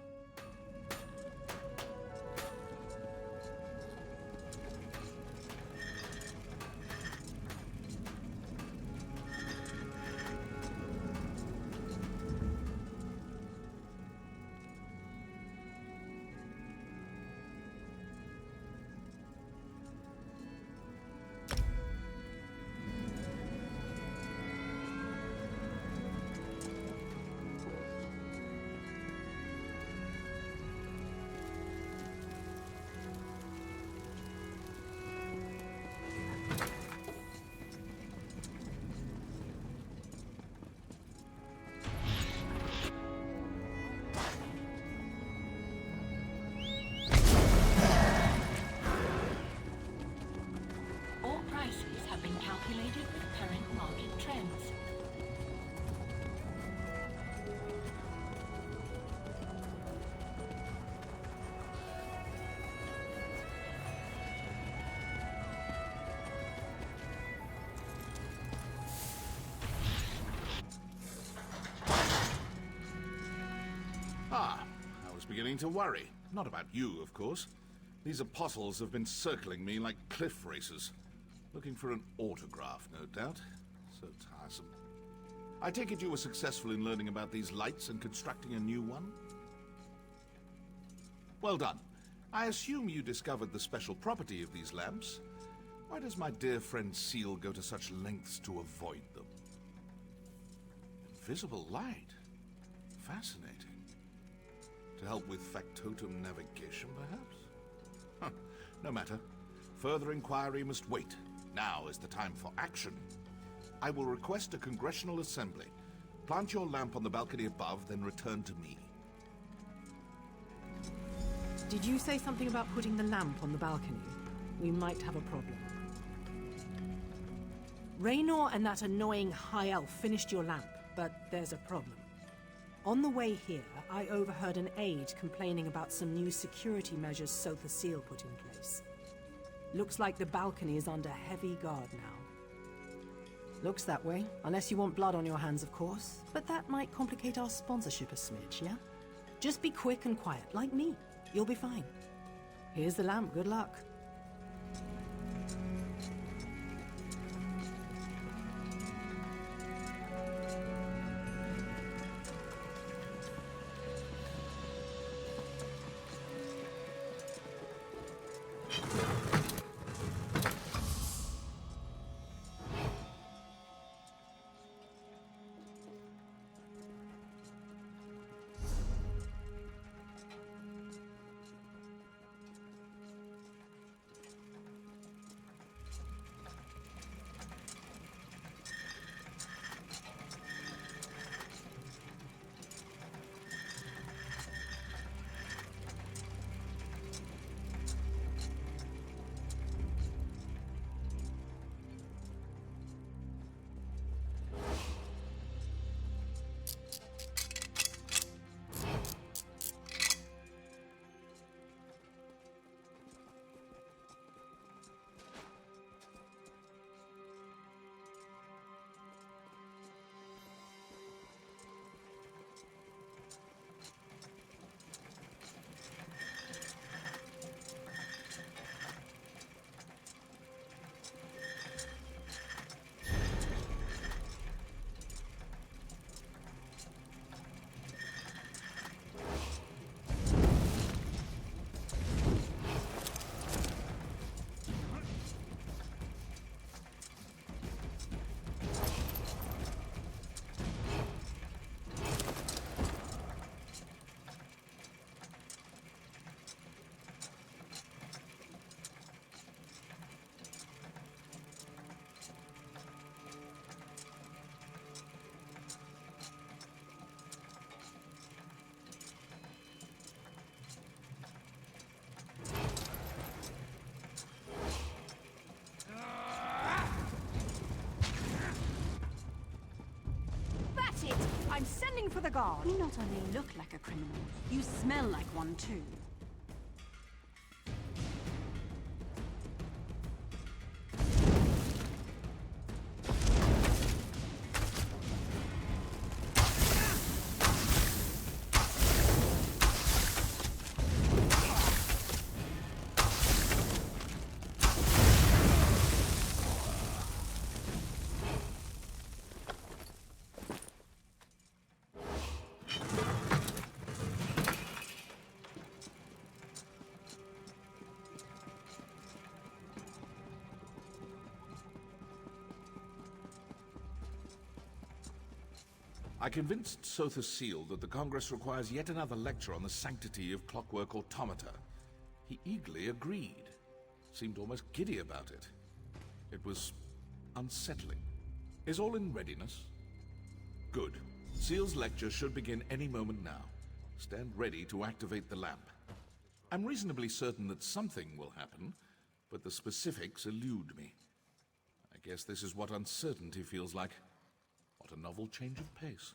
Calculated with current market trends. Ah, I was beginning to worry. Not about you, of course. These apostles have been circling me like cliff racers. Looking for an autograph, no doubt. So tiresome. I take it you were successful in learning about these lights and constructing a new one? Well done. I assume you discovered the special property of these lamps. Why does my dear friend Seal go to such lengths to avoid them? Invisible light? Fascinating. To help with factotum navigation, perhaps? Huh. No matter. Further inquiry must wait. Now is the time for action. I will request a congressional assembly. Plant your lamp on the balcony above, then return to me. Did you say something about putting the lamp on the balcony? We might have a problem. Raynor and that annoying high elf finished your lamp, but there's a problem. On the way here, I overheard an aide complaining about some new security measures Sotha Seal put in place. Looks like the balcony is under heavy guard now. Looks that way, unless you want blood on your hands, of course. But that might complicate our sponsorship a smidge, yeah? Just be quick and quiet, like me. You'll be fine. Here's the lamp, good luck. Working for the guard. You not only look like a criminal, you smell like one too. I convinced Sotha Seal that the Congress requires yet another lecture on the sanctity of clockwork automata. He eagerly agreed. Seemed almost giddy about it. It was unsettling. Is all in readiness? Good. Seal's lecture should begin any moment now. Stand ready to activate the lamp. I'm reasonably certain that something will happen, but the specifics elude me. I guess this is what uncertainty feels like. What a novel change of pace.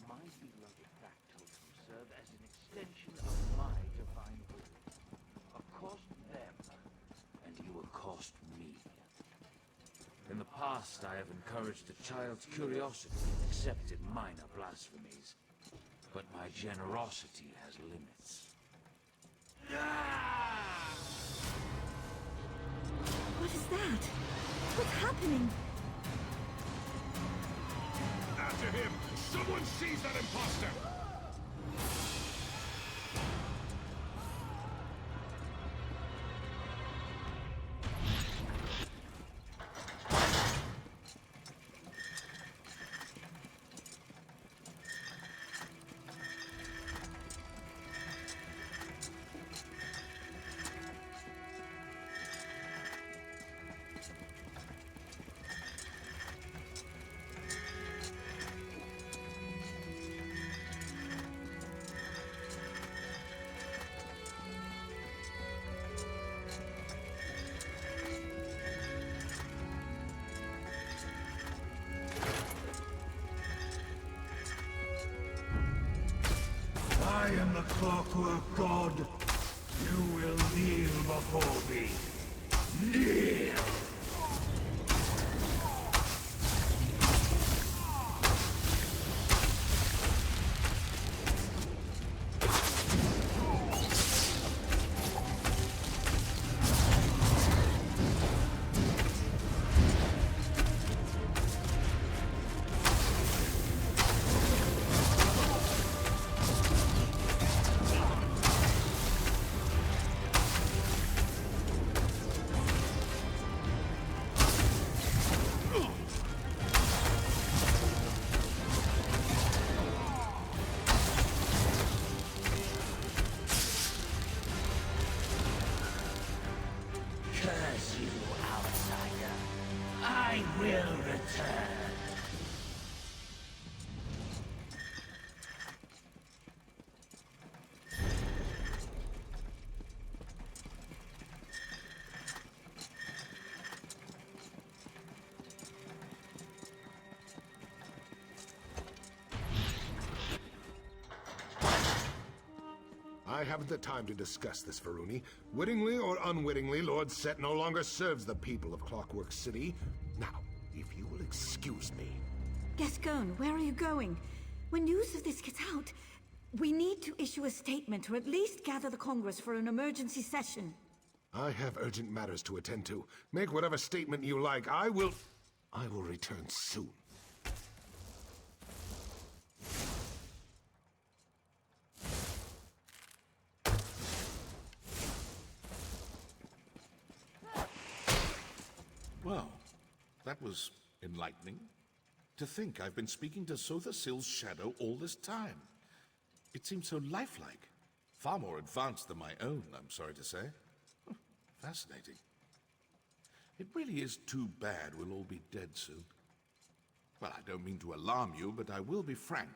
My beloved factotum serve as an extension of my divine will. Accost them, and you accost me. In the past, I have encouraged a child's curiosity and accepted minor blasphemies. But my generosity has limits. What is that? What's happening? After him! Someone seize that imposter! I am the Clockwork God. You will kneel before me. Kneel! Curse you, outsider. I will return. I haven't the time to discuss this, Varuni. Wittingly or unwittingly, Lord Set no longer serves the people of Clockwork City. Now, if you will excuse me. Gascon, where are you going? When news of this gets out, we need to issue a statement or at least gather the Congress for an emergency session. I have urgent matters to attend to. Make whatever statement you like. I will return soon. Well, that was enlightening. To think I've been speaking to Sotha Seal's shadow all this time. It seems so lifelike. Far more advanced than my own, I'm sorry to say. Fascinating. It really is too bad we'll all be dead soon. Well, I don't mean to alarm you, but I will be frank.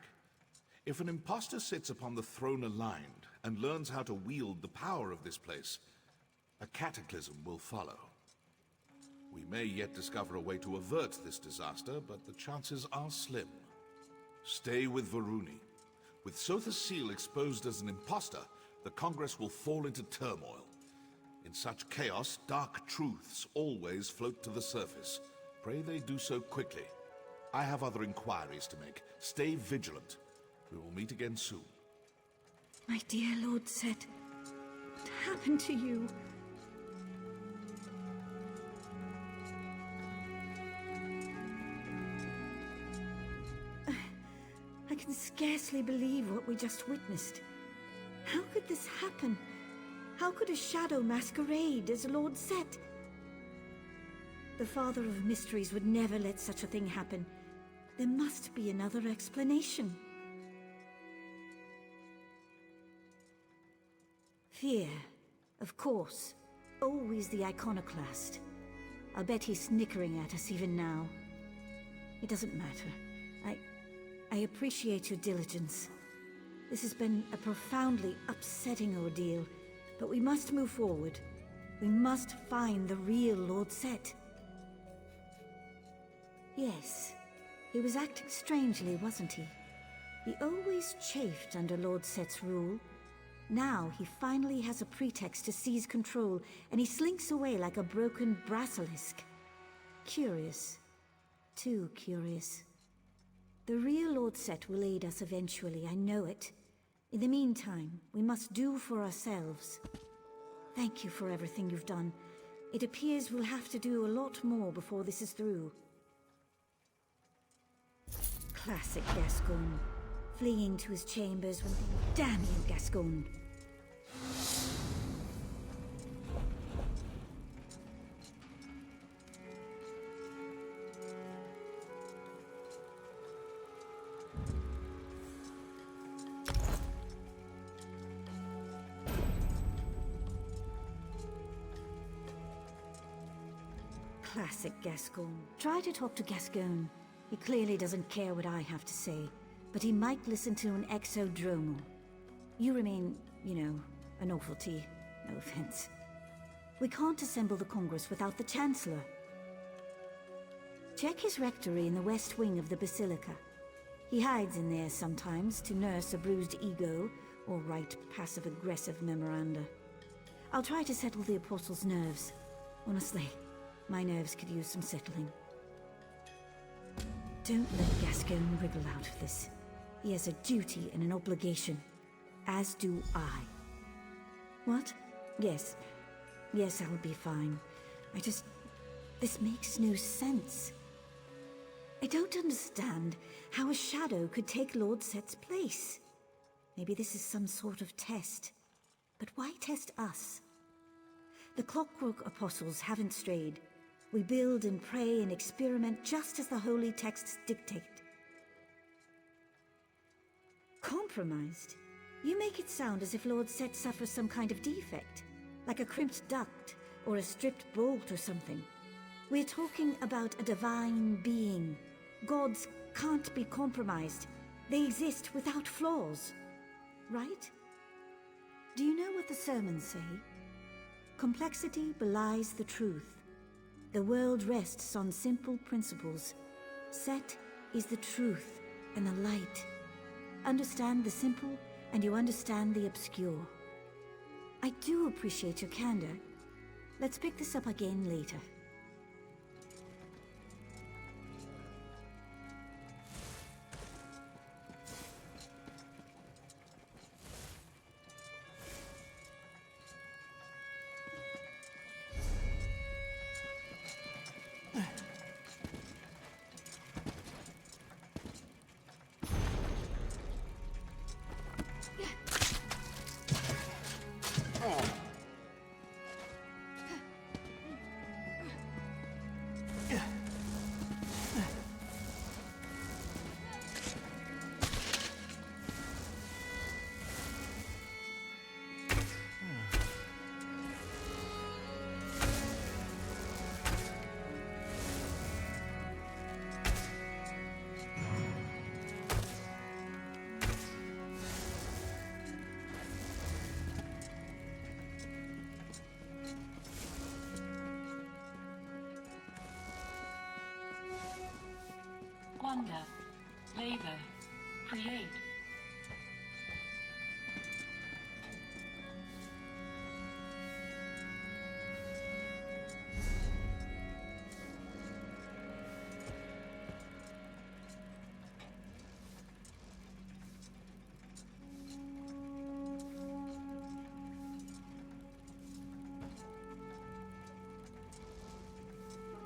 If an imposter sits upon the throne aligned and learns how to wield the power of this place, a cataclysm will follow. We may yet discover a way to avert this disaster, but the chances are slim. Stay with Varuni. With Sotha's seal exposed as an imposter, the Congress will fall into turmoil. In such chaos, dark truths always float to the surface. Pray they do so quickly. I have other inquiries to make. Stay vigilant. We will meet again soon. My dear Lord Set, what happened to you? I can scarcely believe what we just witnessed. How could this happen? How could a shadow masquerade as Lord Set? The Father of Mysteries would never let such a thing happen. There must be another explanation. Fear, of course. Always the iconoclast. I'll bet he's snickering at us even now. It doesn't matter. I appreciate your diligence. This has been a profoundly upsetting ordeal, but we must move forward. We must find the real Lord Set. Yes, he was acting strangely, wasn't he? He always chafed under Lord Set's rule. Now he finally has a pretext to seize control, and he slinks away like a broken basilisk. Curious. Too curious. The real Lord Set will aid us eventually, I know it. In the meantime, we must do for ourselves. Thank you for everything you've done. It appears we'll have to do a lot more before this is through. Classic Gascon. Fleeing to his chambers when things... Damn you, Gascon! Classic Gascon. Try to talk to Gascon. He clearly doesn't care what I have to say, but he might listen to an exodromo. You remain, you know, a novelty. No offense. We can't assemble the Congress without the Chancellor. Check his rectory in the west wing of the Basilica. He hides in there sometimes to nurse a bruised ego or write passive-aggressive memoranda. I'll try to settle the Apostle's nerves. Honestly, my nerves could use some settling. Don't let Gascon wriggle out of this. He has a duty and an obligation. As do I. What? Yes. Yes, I'll be fine. This makes no sense. I don't understand how a shadow could take Lord Set's place. Maybe this is some sort of test. But why test us? The Clockwork Apostles haven't strayed. We build and pray and experiment just as the holy texts dictate. Compromised? You make it sound as if Lord Set suffers some kind of defect, like a crimped duct or a stripped bolt or something. We're talking about a divine being. Gods can't be compromised. They exist without flaws. Right? Do you know what the sermons say? Complexity belies the truth. The world rests on simple principles. Set is the truth and the light. Understand the simple, and you understand the obscure. I do appreciate your candor. Let's pick this up again later. Plunder. Labor. Create.